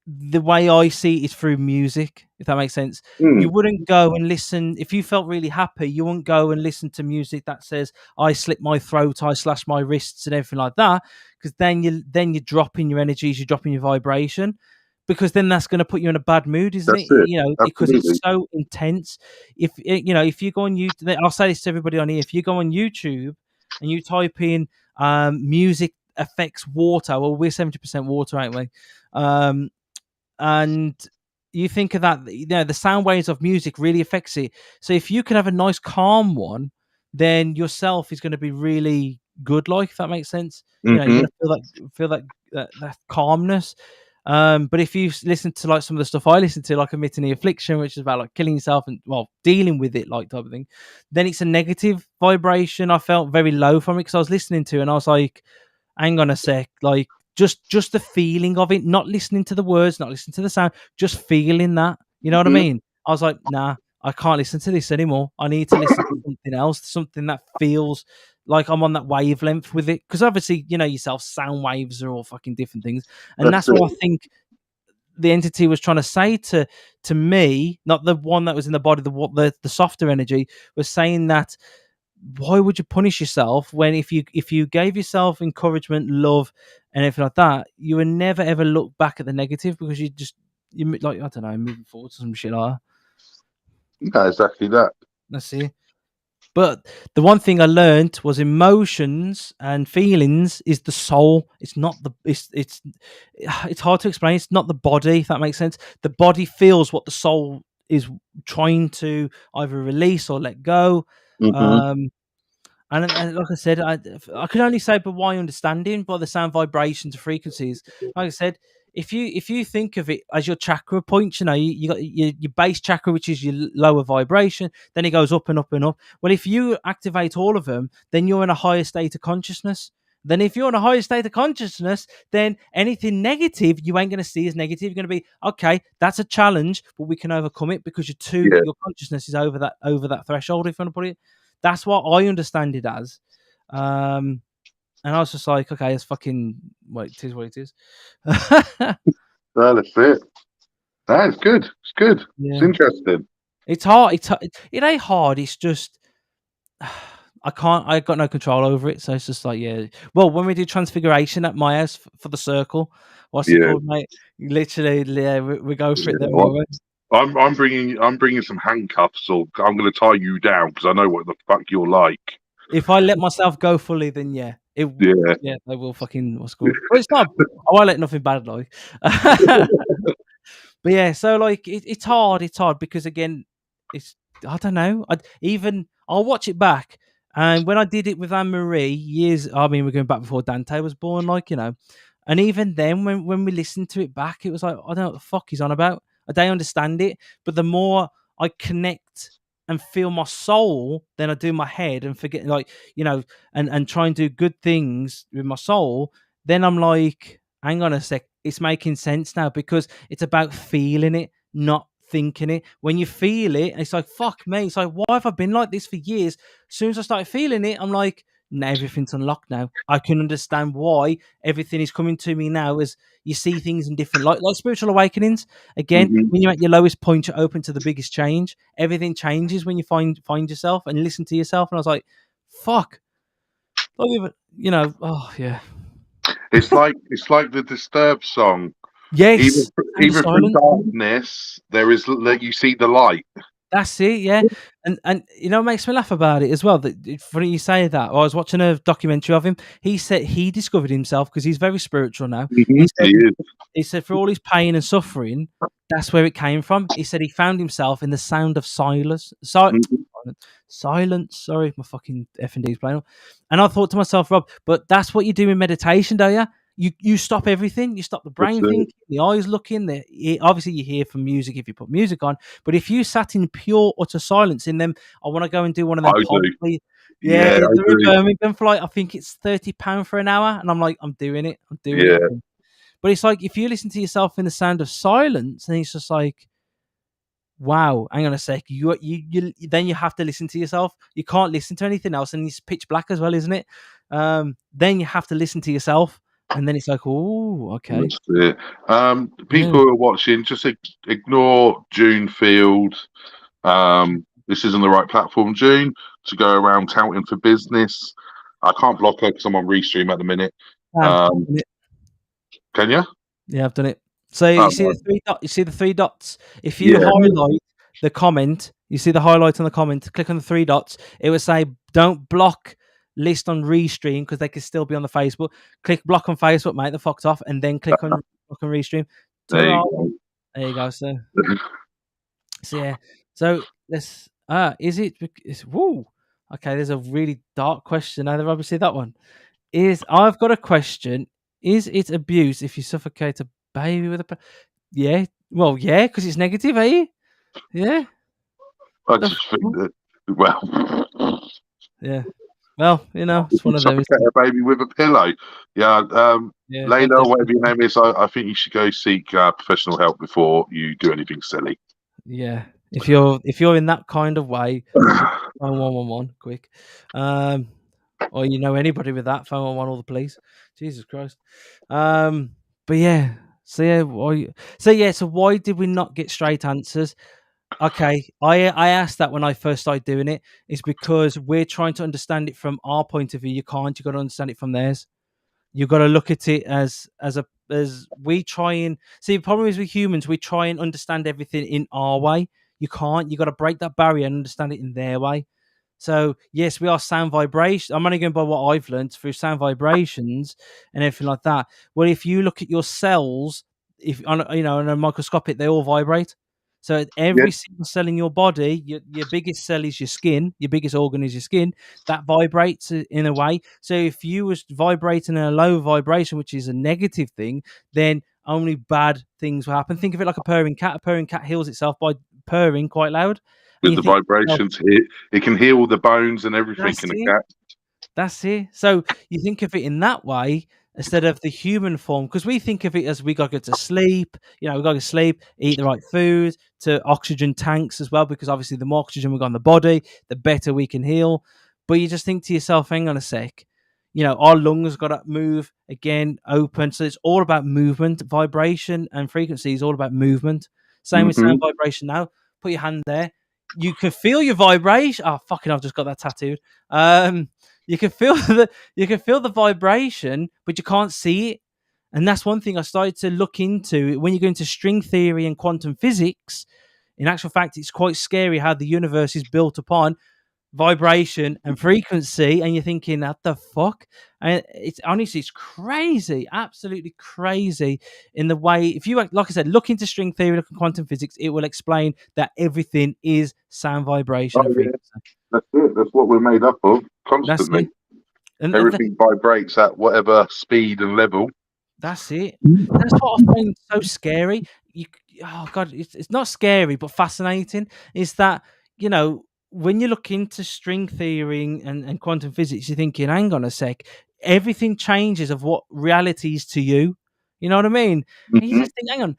the way I see it is through music, if that makes sense. You wouldn't go and listen if you felt really happy, you wouldn't go and listen to music that says I slit my throat, I slash my wrists and everything like that, because then you're dropping your energies, you're dropping your vibration. Because then that's going to put you in a bad mood, isn't it? That's it. Because Absolutely. it's so intense. If you go on YouTube, I'll say this to everybody on here: if you go on YouTube and you type in music affects water, well, we're 70% water, aren't we? And you think of that, the sound waves of music really affects it. So if you can have a nice calm one, then yourself is going to be really good. Like if that makes sense, you're going to feel that calmness. But if you listen to like some of the stuff I listen to, like Admitting the Affliction, which is about like killing yourself and dealing with it, like type of thing, then it's a negative vibration. I felt very low from it because I was listening to it and I was like, hang on a sec, like just the feeling of it, not listening to the words, not listening to the sound, just feeling that. You know what I mean? I was like, nah, I can't listen to this anymore. I need to listen to something else, something that feels like I'm on that wavelength with it. Because obviously, yourself, sound waves are all fucking different things. And that's what I think the entity was trying to say to me, not the one that was in the body, the softer energy, was saying that why would you punish yourself when if you gave yourself encouragement, love, and everything like that, you would never ever look back at the negative because you like I don't know, moving forward to some shit like that. Yeah, exactly that. Let's see. But the one thing I learned was emotions and feelings is the soul. It's not the it's hard to explain. It's not the body, if that makes sense. The body feels what the soul is trying to either release or let go. And like I said, I can only say by my understanding, by the sound vibrations and frequencies. Like I said, if you think of it as your chakra points, you got your base chakra, which is your lower vibration, then it goes up and up and up. Well, if you activate all of them, then you're in a higher state of consciousness. Then if you're in a higher state of consciousness, then anything negative you ain't going to see as negative. You're going to be, okay, that's a challenge, but we can overcome it because your consciousness is over that threshold, if you want to put it. That's what I understand it as. And I was just like, okay, it's fucking, well, it is what it is. Well, that's it. That's good. It's good. Yeah. It's interesting. It's hard. It ain't hard. It's just, I got no control over it. So it's just like, yeah. Well, when we do transfiguration at my house for the circle, what's it called, mate? Literally, yeah, we go for it then. I'm bringing some handcuffs, or I'm going to tie you down because I know what the fuck you're like. If I let myself go fully, then yeah, Yeah. they will fucking what's it called. But it's not. I won't let nothing bad like. But yeah, so like it's hard. It's hard because again, it's I don't know. I'll watch it back, and when I did it with Anne Marie years, I mean, we're going back before Dante was born, like and even then, when we listened to it back, it was like I don't know what the fuck he's on about. I don't understand it, but the more I connect and feel my soul, then I do my head and forget, like and try and do good things with my soul. Then I'm like, hang on a sec, it's making sense now because it's about feeling it, not thinking it. When you feel it, it's like, fuck me. It's like, why have I been like this for years? As soon as I started feeling it, I'm like, now everything's unlocked now. I can understand why everything is coming to me now as you see things in different like spiritual awakenings. Again, when you're at your lowest point, you're open to the biggest change. Everything changes when you find yourself and listen to yourself. And I was like, fuck. Oh yeah. It's like the Disturbed song. Yes. Even from darkness, there is you see the light. That's it, yeah. And it makes me laugh about it as well. That funny you say that. I was watching a documentary of him. He said he discovered himself because he's very spiritual now. He said for all his pain and suffering, that's where it came from. He said he found himself in the sound of silence. Silence. Sorry, my fucking F&D's playing. And I thought to myself, Rob, but that's what you do in meditation, don't you? You stop everything. You stop the brain thinking, the eyes looking. Obviously, you hear from music if you put music on. But if you sat in pure utter silence in them, I want to go and do one of them. They're in Birmingham for like I think it's £30 for an hour, and I'm like, I'm doing it. But it's like if you listen to yourself in the sound of silence, and it's just like, wow, hang on a sec. You then you have to listen to yourself. You can't listen to anything else, and it's pitch black as well, isn't it? Then you have to listen to yourself. And then it's like, oh, okay. That's it. People who are watching, just ignore June Field. This isn't the right platform, June, to go around touting for business. I can't block her because I'm on Restream at the minute. Can you? Yeah, I've done it. So you see the three dots. You see the three dots. If you highlight the comment, you see the highlight on the comment. Click on the three dots. It will say, "Don't block list on Restream because they can still be on the Facebook." Click block on Facebook, mate. The fucked off, and then click on block on Restream. There you go, sir. So yeah. So let's. Is it? Woo. Okay, there's a really dark question. Either obviously that one I've got a question. Is it abuse if you suffocate a baby with a? Yeah. Well, yeah, because it's negative, eh? Yeah. I just think that. Well. Yeah. Well, it's one of those. Suffocate a baby with a pillow. Yeah. Layla, whatever your name is, I think you should go seek professional help before you do anything silly. Yeah. If you're in that kind of way, phone 111 quick. Or anybody with that, phone 111 or the police. Jesus Christ. But yeah. So why did we not get straight answers? Okay, I asked that when I first started doing it. It's because we're trying to understand it from our point of view. You can't. You got to understand it from theirs. You've got to look at it as we try and see. The problem is with humans, we try and understand everything in our way. You can't. You got to break that barrier and understand it in their way. So yes, we are sound vibration. I'm only going by what I've learned through sound vibrations and everything like that. Well, if you look at your cells, if on a microscopic, they all vibrate. So every single cell in your body, your biggest cell is your skin. Your biggest organ is your skin. That vibrates in a way. So if you was vibrating in a low vibration, which is a negative thing, then only bad things will happen. Think of it like a purring cat. A purring cat heals itself by purring quite loud. With the vibrations, it can heal the bones and everything in a cat. That's it. So you think of it in that way instead of the human form, because we think of it as we got to go to sleep. We got to sleep, eat the right food, to oxygen tanks as well, because obviously the more oxygen we got in the body, the better we can heal. But you just think to yourself, hang on a sec. Our lungs got to move again, open. So it's all about movement, vibration, and frequency is all about movement. Same with sound vibration now. Put your hand there. You can feel your vibration. Oh, fucking! I've just got that tattooed. You can feel the vibration, but you can't see it. And that's one thing I started to look into when you go into string theory and quantum physics. In actual fact, it's quite scary how the universe is built upon vibration and frequency, and you're thinking, what the fuck? And it's honestly, it's crazy, absolutely crazy in the way, if you, like I said, look into string theory, look at quantum physics, it will explain that everything is sound, vibration, and frequency. That's it. That's what we're made up of constantly. That's it. And everything vibrates at whatever speed and level. That's it. That's what I find so scary. Oh God, it's not scary, but fascinating. Is that, you know, when you look into string theory and quantum physics, you're thinking, hang on a sec, everything changes of what reality is to you. You know what I mean? And you just think, hang on,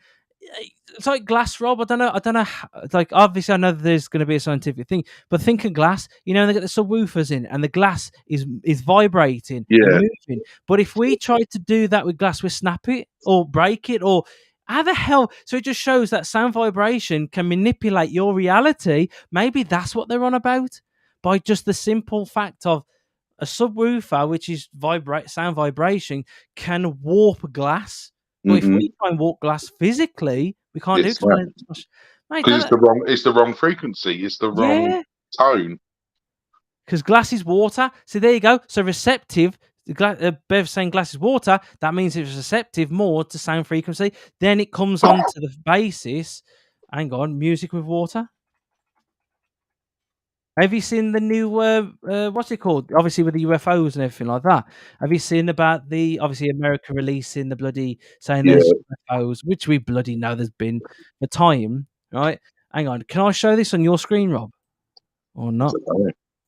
it's like glass, Rob. I don't know. Like, obviously, I know there's going to be a scientific thing, but think of glass. You know, they get the subwoofers in, and the glass is vibrating and moving. But if we try to do that with glass, we snap it or break it, or how the hell? So it just shows that sound vibration can manipulate your reality. Maybe that's what they're on about, by just the simple fact of a subwoofer, which is sound vibration, can warp glass. But if we try and warp glass physically, we can't do it because it's the wrong frequency. It's the wrong tone. Because glass is water. So there you go. So receptive. Bev saying glass is water. That means it's receptive more to sound frequency. Then it comes on to the basis. Hang on, music with water. Have you seen the new what's it called? Obviously with the UFOs and everything like that. Have you seen about the obviously America releasing the bloody saying there's UFOs, which we bloody know there's been for time, right? Hang on, can I show this on your screen, Rob, or not?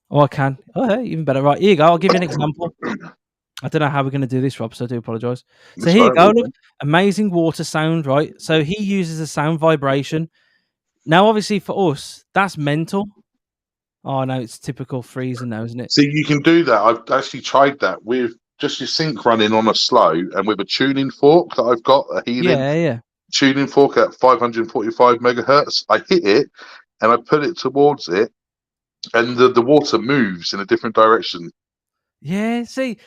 Oh, I can. Oh, hey, even better. Right, here you go. I'll give you an example. I don't know how we're going to do this, Rob, so I do apologise. So here you go. Look, amazing water sound, right? So he uses a sound vibration. Now, obviously for us, that's mental. Oh no, it's typical freezing now, isn't it? See, you can do that. I've actually tried that with just your sync running on a slow and with a tuning fork that I've got, a healing tuning fork at 545 megahertz. I hit it and I put it towards it, and the water moves in a different direction. Yeah, see,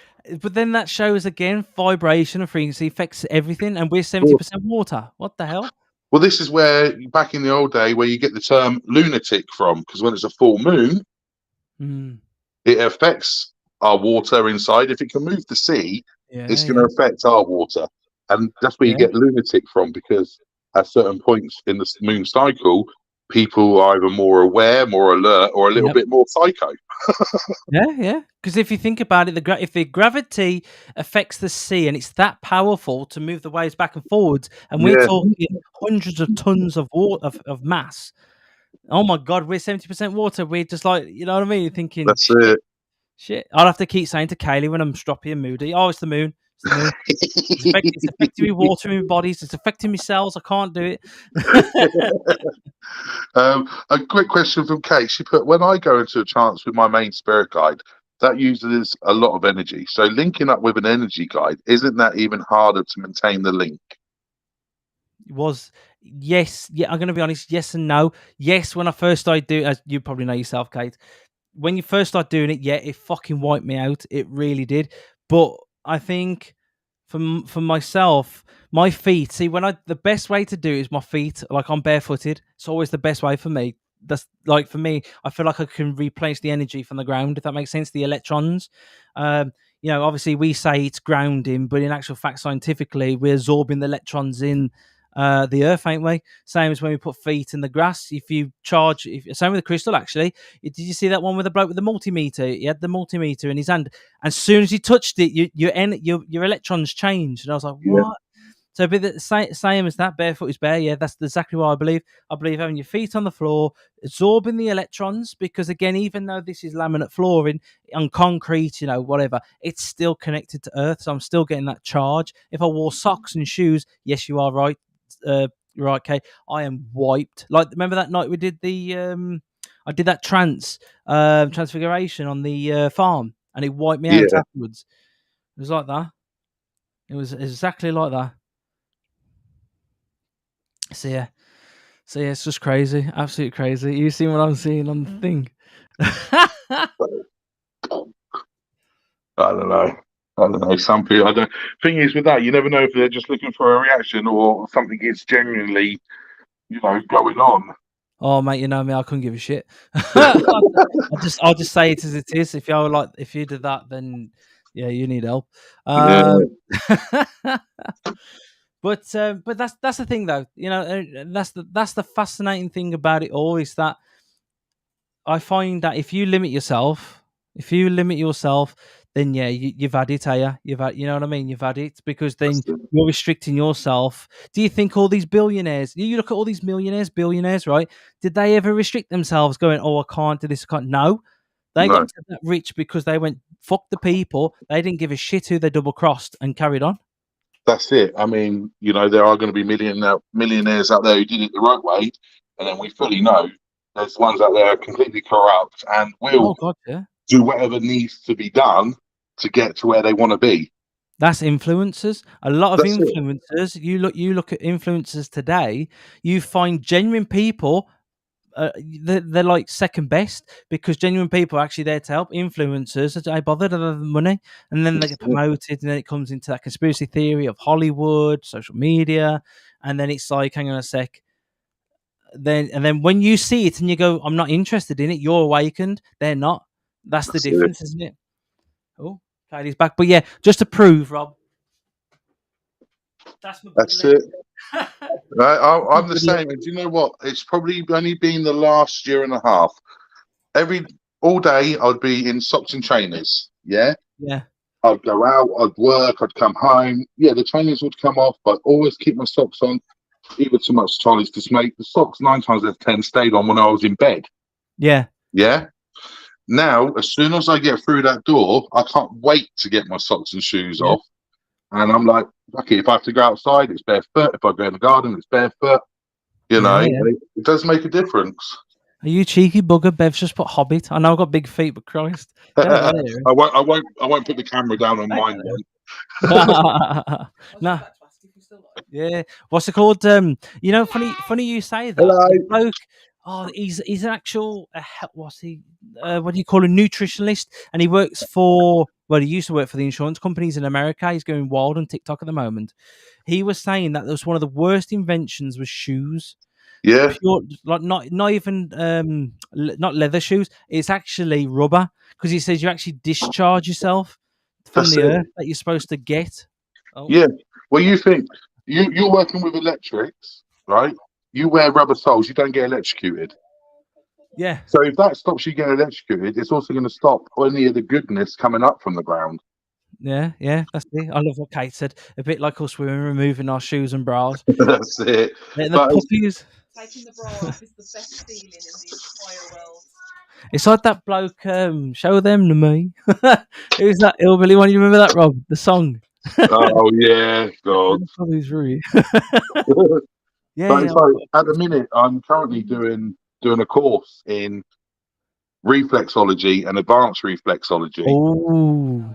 but then that shows again vibration and frequency affects everything, and we're 70% water. What the hell? Well, this is where back in the old day where you get the term lunatic from, because when it's a full moon, it affects our water inside. If it can move the sea, it's going to affect our water, and that's where you get lunatic from, because at certain points in the moon cycle, people are either more aware, more alert, or a little bit more psycho. Yeah. Because if you think about it, if the gravity affects the sea and it's that powerful to move the waves back and forwards, and we're talking hundreds of tons of water of mass. Oh my God, we're 70% water. We're just like, you know what I mean? You're thinking, that's it. Shit. I'll have to keep saying to Kaylee when I'm stroppy and moody, oh, it's the moon. It's the moon. It's affecting me, water in my bodies. It's affecting my cells. I can't do it. A quick question from Kate. She put, when I go into a trance with my main spirit guide, that uses a lot of energy. So linking up with an energy guide, isn't that even harder to maintain the link? Yes. Yeah, I'm going to be honest. Yes and no. Yes, when I first started doing, as you probably know yourself, Kate, when you first start doing it, it fucking wiped me out. It really did. But I think for myself, my feet, see, the best way to do it is my feet, like I'm barefooted. It's always the best way for me. That's like, for me, I feel like I can replace the energy from the ground, if that makes sense, the electrons. Obviously we say it's grounding, but in actual fact, scientifically, we're absorbing the electrons in the earth, ain't we? Same as when we put feet in the grass. If you charge, same with the crystal, actually. Did you see that one with the bloke with the multimeter? He had the multimeter in his hand. As soon as he touched it, your electrons changed. And I was like, what? So it'd be the same as that. Barefoot is bare. Yeah, that's exactly what I believe. I believe having your feet on the floor, absorbing the electrons, because again, even though this is laminate flooring on concrete, whatever, it's still connected to earth. So I'm still getting that charge. If I wore socks and shoes, yes, you are right. Right, Kate, I am wiped. Like, remember that night we did I did that transfiguration on the farm, and it wiped me out afterwards. It was like that. It was exactly like that. So yeah, it's just crazy, absolutely crazy. You see what I'm seeing on the thing? I don't know. Some people, Thing is with that, you never know if they're just looking for a reaction or something is genuinely, going on. Oh mate, you know me, I couldn't give a shit. I'll just say it as it is. If you did that, then yeah, you need help. Yeah, Um, but that's the thing though. That's the fascinating thing about it all is that I find that if you limit yourself, then yeah, you've had it, yeah. You know what I mean? You've had it because then that's it. you're restricting yourself. Do you think all these billionaires? You look at all these millionaires, billionaires, right? Did they ever restrict themselves, going, "Oh, I can't do this, I can't"? No, they No, got to that rich because they went, "Fuck the people." They didn't give a shit who they double crossed and carried on. that's it. I mean, there are going to be millionaires out there who did it the right way, and then we fully know there's ones out there completely corrupt and will Oh God, yeah. do whatever needs to be done to get to where they want to be. That's influencers. A lot of That's it. influencers. You look at influencers today. You find genuine people. They're like second best because genuine people are actually there to help. Influencers are bothered of the money, and then they get promoted, and then it comes into that conspiracy theory of Hollywood, social media, and then it's like, hang on a sec. Then when you see it and you go, I'm not interested in it. You're awakened. They're not. That's the That's it. difference, isn't it? Oh, Katie's back. But yeah, just to prove, Rob, that's my good That's leg. it. Right, I'm the same. And do you know what? It's probably only been the last year and a half. All day, I'd be in socks and trainers. Yeah. Yeah. I'd go out, I'd work, I'd come home. Yeah, the trainers would come off, but always keep my socks on. Either too much Charlie's dismay. The socks 9 times out of 10 stayed on when I was in bed. Yeah. Yeah. Now, as soon as I get through that door, I can't wait to get my socks and shoes off. And I'm like, okay, if I have to go outside, it's barefoot. If I go in the garden, it's barefoot. Yeah. It does make a difference. Are you cheeky bugger? Bev's just put Hobbit. I know I've got big feet, but Christ. Get out of there. I won't put the camera down on mine then. No. Yeah. What's it called? Funny you say that. Hello. The bloke, he's an actual what's he what do you call a nutritionist? And he works for he used to work for the insurance companies in America. He's going wild on TikTok at the moment. He was saying that was one of the worst inventions was shoes. Yeah. Pure, like not even not leather shoes. It's actually rubber because he says you actually discharge yourself from That's the it. earth that you're supposed to get. Oh. Yeah. Well, you think you're working with electrics, right? You wear rubber soles, you don't get electrocuted. Yeah. So if that stops you getting electrocuted, it's also going to stop any of the goodness coming up from the ground. Yeah, that's it. I love what Kate said. A bit like us, we were removing our shoes and bras. That's it. And the puppies. Taking the bra off is the best feeling in the entire world. It's like that bloke. Show them to me. Who's that hillbilly one? You remember that, Rob? The song. Oh yeah, God. Who's really? Yeah, But yeah. it's like at the minute, I'm currently doing a course in reflexology and advanced reflexology. Oh.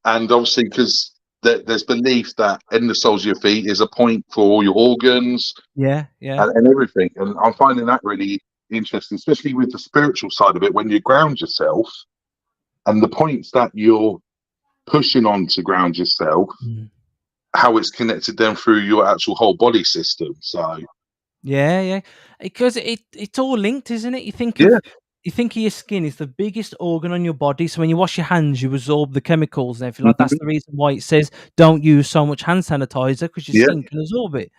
And obviously, because there's belief that in the soles of your feet is a point for all your organs, Yeah. and everything. And I'm finding that really interesting, especially with the spiritual side of it. When you ground yourself, and the points that you're pushing on to ground yourself, how it's connected then through your actual whole body system. So yeah, because it's all linked, isn't it? You think of your skin is the biggest organ on your body. So when you wash your hands, you absorb the chemicals and everything. Like that's the reason why it says don't use so much hand sanitizer because your skin can absorb it.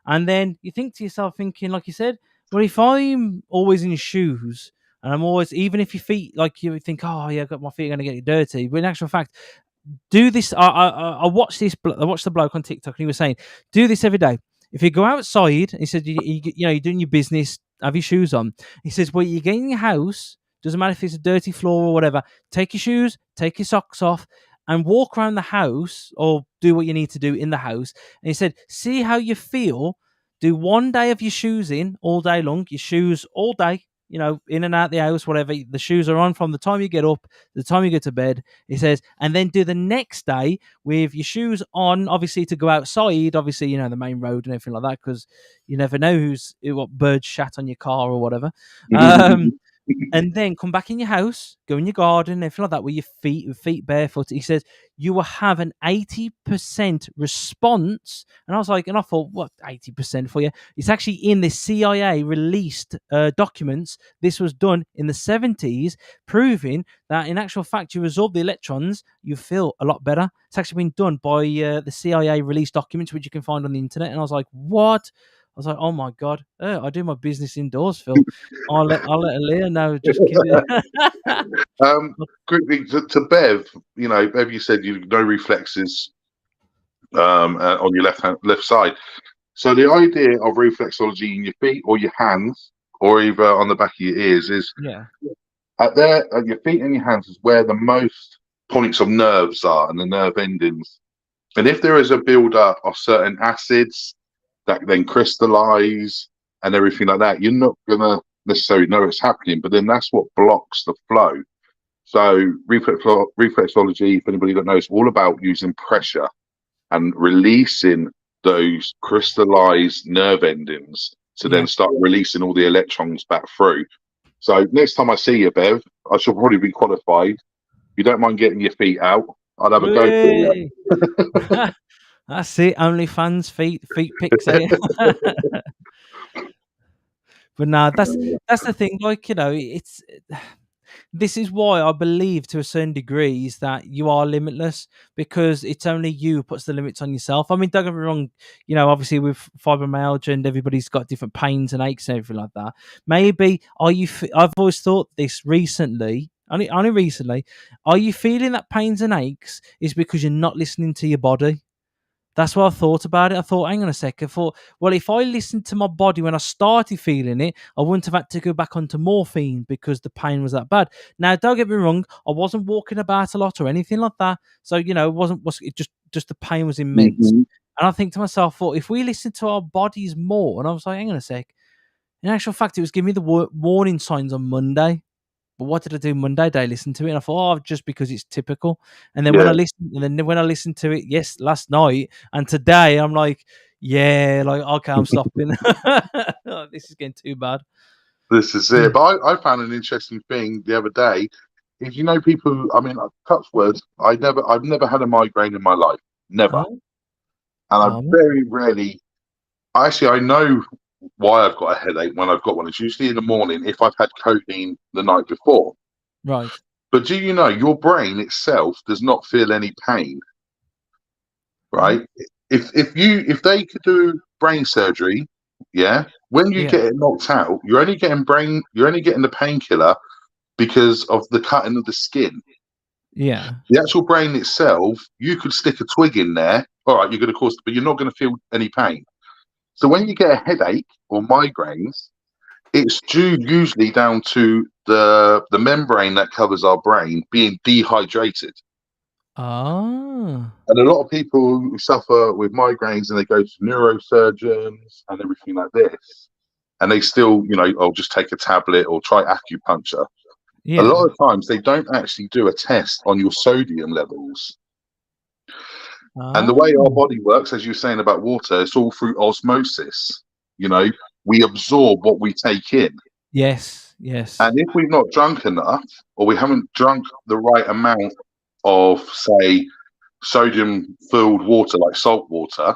And then you think to yourself, thinking, like you said, well, if I'm always in shoes and I'm always, even if your feet, like you think, oh yeah, I've got my feet are going to get dirty. But in actual fact, do this. I watched this. I watched the bloke on TikTok, and he was saying, do this every day. If you go outside, he said, you're doing your business, have your shoes on. He says, well, you get in your house, doesn't matter if it's a dirty floor or whatever, take your shoes, take your socks off, and walk around the house or do what you need to do in the house. And he said, see how you feel. Do one day of your shoes in all day long, your shoes all day, in and out the house, whatever. The shoes are on from the time you get up, the time you go to bed, he says, and then do the next day with your shoes on, obviously to go outside, obviously, the main road and everything like that, because you never know what bird shat on your car or whatever. and then come back in your house, go in your garden, everything like that, with your feet barefoot. He says you will have an 80% response. And I was like, and I thought, what 80% for you? It's actually in the CIA released documents. This was done in the 70s, proving that in actual fact, you absorb the electrons, you feel a lot better. It's actually been done by the CIA released documents, which you can find on the internet. And I was like, what? I was like, oh my god, I do my business indoors, Phil. I'll let Aaliyah know. Just kidding. Quickly to Bev, Bev, you said you no reflexes on your left side. So the idea of reflexology in your feet or your hands, or either on the back of your ears, is Yeah, at your feet and your hands is where the most points of nerves are and the nerve endings. And if there is a build up of certain acids that then crystallize and everything like that, you're not gonna necessarily know it's happening, but then that's what blocks the flow. So reflexology, if anybody that knows, all about using pressure and releasing those crystallized nerve endings to then start releasing all the electrons back through. So next time I see you, Bev, I shall probably be qualified. If you don't mind getting your feet out, I'd have a go for you. That's it. OnlyFans feet pics. Eh? But no, that's the thing. Like, it's this is why I believe to a certain degree is that you are limitless, because it's only you who puts the limits on yourself. I mean, don't get me wrong, obviously with fibromyalgia and everybody's got different pains and aches and everything like that. Maybe I've always thought this recently, only recently, are you feeling that pains and aches is because you're not listening to your body? That's what I thought about it. I thought, hang on a second. I thought, well, if I listened to my body when I started feeling it, I wouldn't have had to go back onto morphine because the pain was that bad. Now, don't get me wrong, I wasn't walking about a lot or anything like that. So, it just the pain was immense. Mm-hmm. And I think to myself, well, if we listen to our bodies more, and I was like, hang on a sec. In actual fact, it was giving me the warning signs on Monday. But what did I do Monday day? Listen to it, and I thought, just because it's typical. And then when I listened to it, last night and today, I'm like, okay, I'm stopping. This is getting too bad. This is it. But I found an interesting thing the other day. If people, I mean, touch words, I've never had a migraine in my life, never, Oh, and I very rarely. Actually, I know why I've got a headache when I've got one. It's usually in the morning if I've had codeine the night before. right. But do you know your brain itself does not feel any pain, right? If they could do brain surgery, when you get it knocked out, you're only getting the painkiller because of the cutting of the skin. Yeah. The actual brain itself, you could stick a twig in there. All right, you're going to cause, but you're not going to feel any pain. So when you get a headache or migraines, it's due usually down to the membrane that covers our brain being dehydrated. Oh. And a lot of people who suffer with migraines and they go to neurosurgeons and everything like this, and they still, I'll just take a tablet or try acupuncture. Yeah. A lot of times they don't actually do a test on your sodium levels. And the way our body works, as you were saying about water, it's all through osmosis. We absorb what we take in. Yes. And if we've not drunk enough, or we haven't drunk the right amount of, say, sodium-filled water, like salt water,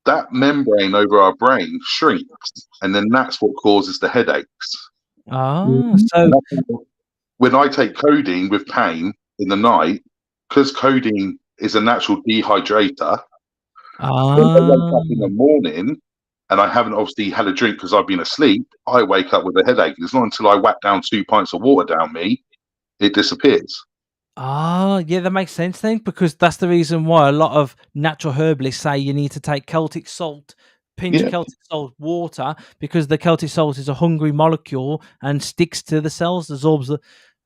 that membrane over our brain shrinks, and then that's what causes the headaches. So when I take codeine with pain in the night, because codeine is a natural dehydrator, when I wake up in the morning and I haven't obviously had a drink because I've been asleep, I wake up with a headache. It's not until I whack down 2 pints of water down me, it disappears. Yeah, that makes sense then, because that's the reason why a lot of natural herbalists say you need to take Celtic salt, Celtic salt water, because the Celtic salt is a hungry molecule and sticks to the cells, absorbs the.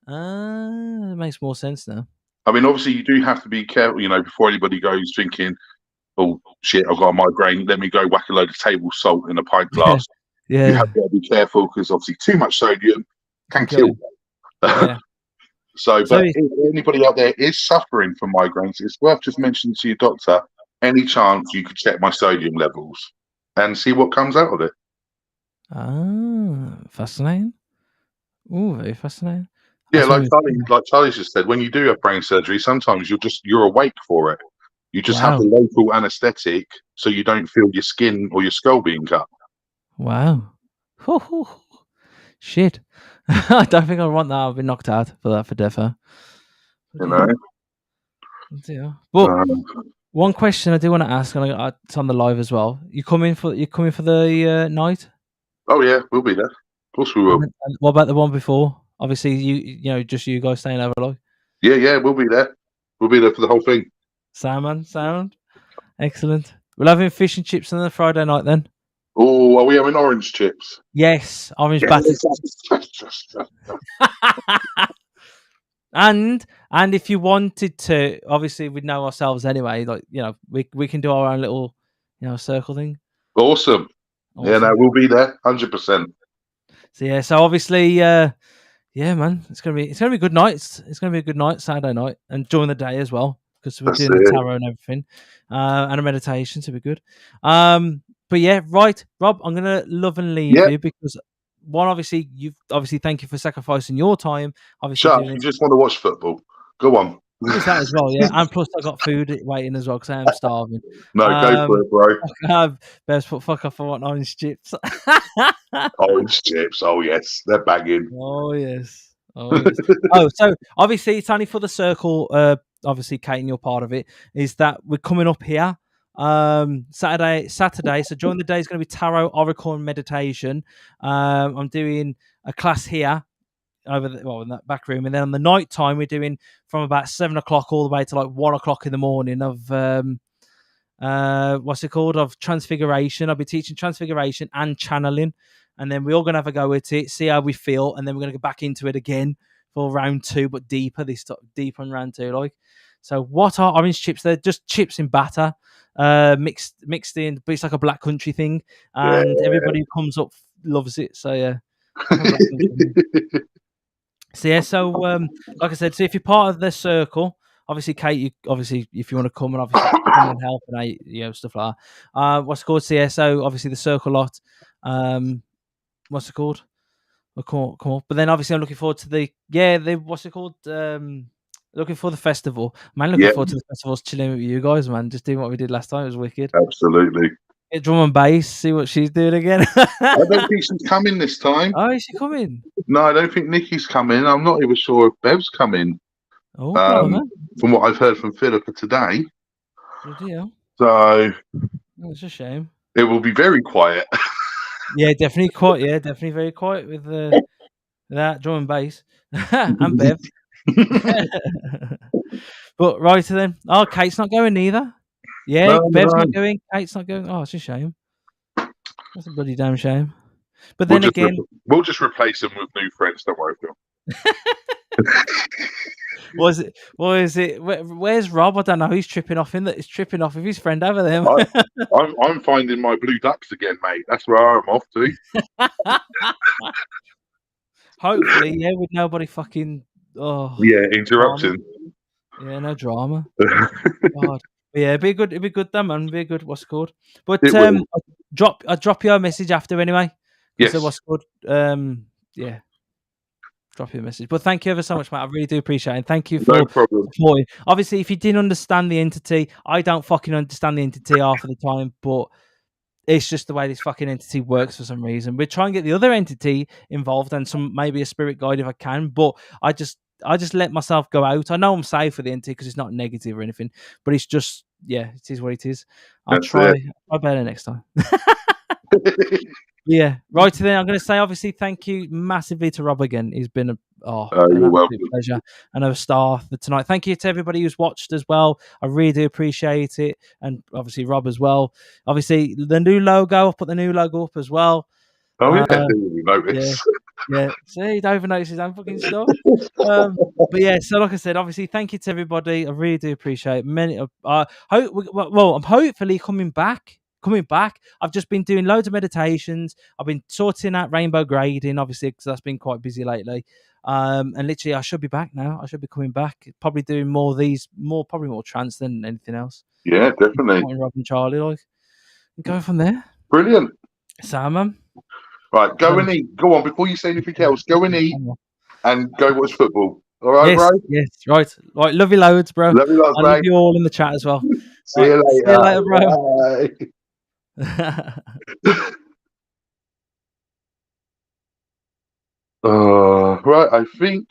It makes more sense now. I mean, obviously, you do have to be careful, before anybody goes thinking, oh, shit, I've got a migraine, let me go whack a load of table salt in a pint glass. You have to be careful because, obviously, too much sodium can kill you. But if anybody out there is suffering from migraines, it's worth just mentioning to your doctor, any chance you could check my sodium levels and see what comes out of it. Fascinating. Oh, very fascinating. Yeah, That's what like Charlie just said, when you do have brain surgery, sometimes you're awake for it. You just have wow. the local anaesthetic, so you don't feel your skin or your skull being cut. Wow. Shit. I don't think I want that. I've been knocked out for that for defo. You know. Yeah. Well, Um, one question I do want to ask, and it's on the live as well. You coming for the night? oh yeah, we'll be there. Of course we will. And what about the one before? Obviously, just you guys staying over, like. Yeah, we'll be there. We'll be there for the whole thing. Sound, man. Sound. Excellent. We're having fish and chips on the Friday night then. Oh, are we having orange chips? Yes, orange Yes. battered. And if you wanted to, obviously we know ourselves anyway. Like we can do our own little circle thing. Awesome. Yeah, no, we'll be there, 100%. So yeah, so obviously, yeah, man, it's gonna be a good night. It's gonna be a good night, Saturday night, and during the day as well, because we're doing the tarot and everything, and a meditation, so it'll be good. But yeah, right, Rob, I'm gonna love and leave you because one, obviously, thank you for sacrificing your time. Obviously, Shut up, you just want to watch football. Go on. There's that as well, yeah. And plus, I got food waiting as well because I am starving. No, go for it, bro. Best put fuck off. I want orange chips. Orange chips. Oh yes, they're banging. Oh yes. Oh yes. Oh, so obviously it's only for the circle. Obviously, Kate, and you're part of it. Is that we're coming up here Saturday. So during the day is going to be tarot, oracle, and meditation. I'm doing a class here in that back room, and then on the night time we're doing from about 7 o'clock all the way to like 1 o'clock in the morning of what's it called, of transfiguration. I'll be teaching transfiguration and channeling, and then we're all gonna have a go at it, see how we feel, and then we're gonna go back into it again for round 2, but deeper this time, deeper in round 2. Like, so what are orange chips? They're just chips in batter, mixed in, but it's like a black country thing, and everybody who comes up loves it. So yeah. So yeah, so like I said, so if you're part of the circle, obviously Kate, if you want to come and obviously come and help and stuff like that. What's it called? So obviously the circle lot. What's it called? Come on. But then obviously I'm looking forward to the what's it called? Looking for the festival. Man, looking forward to the festivals, chilling with you guys, man. Just doing what we did last time. It was wicked. Absolutely. Get drum and bass, see what she's doing again. I don't think she's coming this time. Oh, is she coming? No, I don't think Nikki's coming. I'm not even sure if Bev's coming. Oh, from what I've heard from Philippa today. Yeah. So it's a shame. It will be very quiet. Yeah, definitely quiet. Yeah, definitely very quiet with that drum and bass and Bev. But right then, Kate's not going either. Yeah, Bev's not going. Kate's not going. Oh, it's a shame. That's a bloody damn shame. But then we'll just replace them with new friends. Don't worry, Phil. Was it? Where's Rob? I don't know. He's tripping off He's tripping off with his friend over there. I'm finding my blue ducks again, mate. That's where I'm off to. Hopefully, yeah, with nobody fucking. Oh, yeah, interrupting. Drama. Yeah, no drama. God. Yeah, it'd be good, then, man. It'd be good. What's it called? But I'll drop you a message after anyway. Yes. So what's called? Yeah. Drop you a message. But thank you ever so much, Matt. I really do appreciate it. Thank you for supporting. Obviously, if you didn't understand the entity, I don't fucking understand the entity half of the time, but it's just the way this fucking entity works for some reason. We're trying to get the other entity involved and maybe a spirit guide if I can, but I just let myself go out. I know I'm safe with the entity because it's not negative or anything, but it's just, yeah, it is what it is. I'll try better next time. Yeah, right then. I'm going to say, obviously, thank you massively to Rob again. He's been an absolute pleasure and a star for tonight. Thank you to everybody who's watched as well. I really do appreciate it, and obviously Rob as well. Obviously, the new logo. I'll put the new logo up as well. Oh yeah, notice. Yeah. See, you don't even notice his own fucking stuff. But yeah, so like I said, obviously, thank you to everybody. I really do appreciate it. I'm hopefully coming back. I've just been doing loads of meditations. I've been sorting out rainbow grading, obviously, because that's been quite busy lately. And literally, I should be back now. I should be coming back, probably doing more of these, probably more trance than anything else. Yeah, definitely. Rob and Charlie, and going from there. Brilliant. Sam, Right, go and eat. Go on, before you say anything else, go and eat and go watch football. All right, yes, bro? yes, right. Right, love you loads, bro. Love you lots, I love mate. you all in the chat as well. See you later. See you later, bro. Bye. Right, I think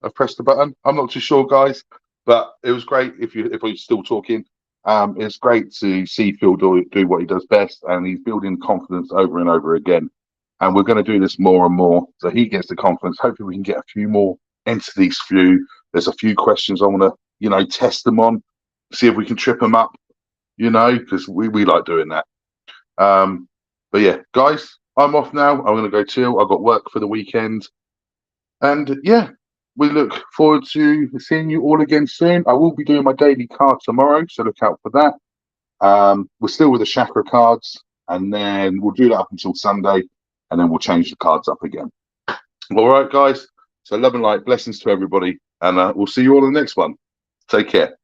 I've pressed the button. I'm not too sure, guys, but it was great. If we're still talking, it's great to see Phil do what he does best, and he's building confidence over and over again. And we're going to do this more and more, so he gets the confidence. Hopefully, we can get a few more into these few. There's a few questions I want to, test them on, see if we can trip them up, because we like doing that. But yeah, guys, I'm off now. I'm going to go chill. I've got work for the weekend. And yeah, we look forward to seeing you all again soon. I will be doing my daily card tomorrow, so look out for that. We're still with the chakra cards, and then we'll do that up until Sunday, and then we'll change the cards up again. All right, guys. So love and light, blessings to everybody, and we'll see you all in the next one. Take care.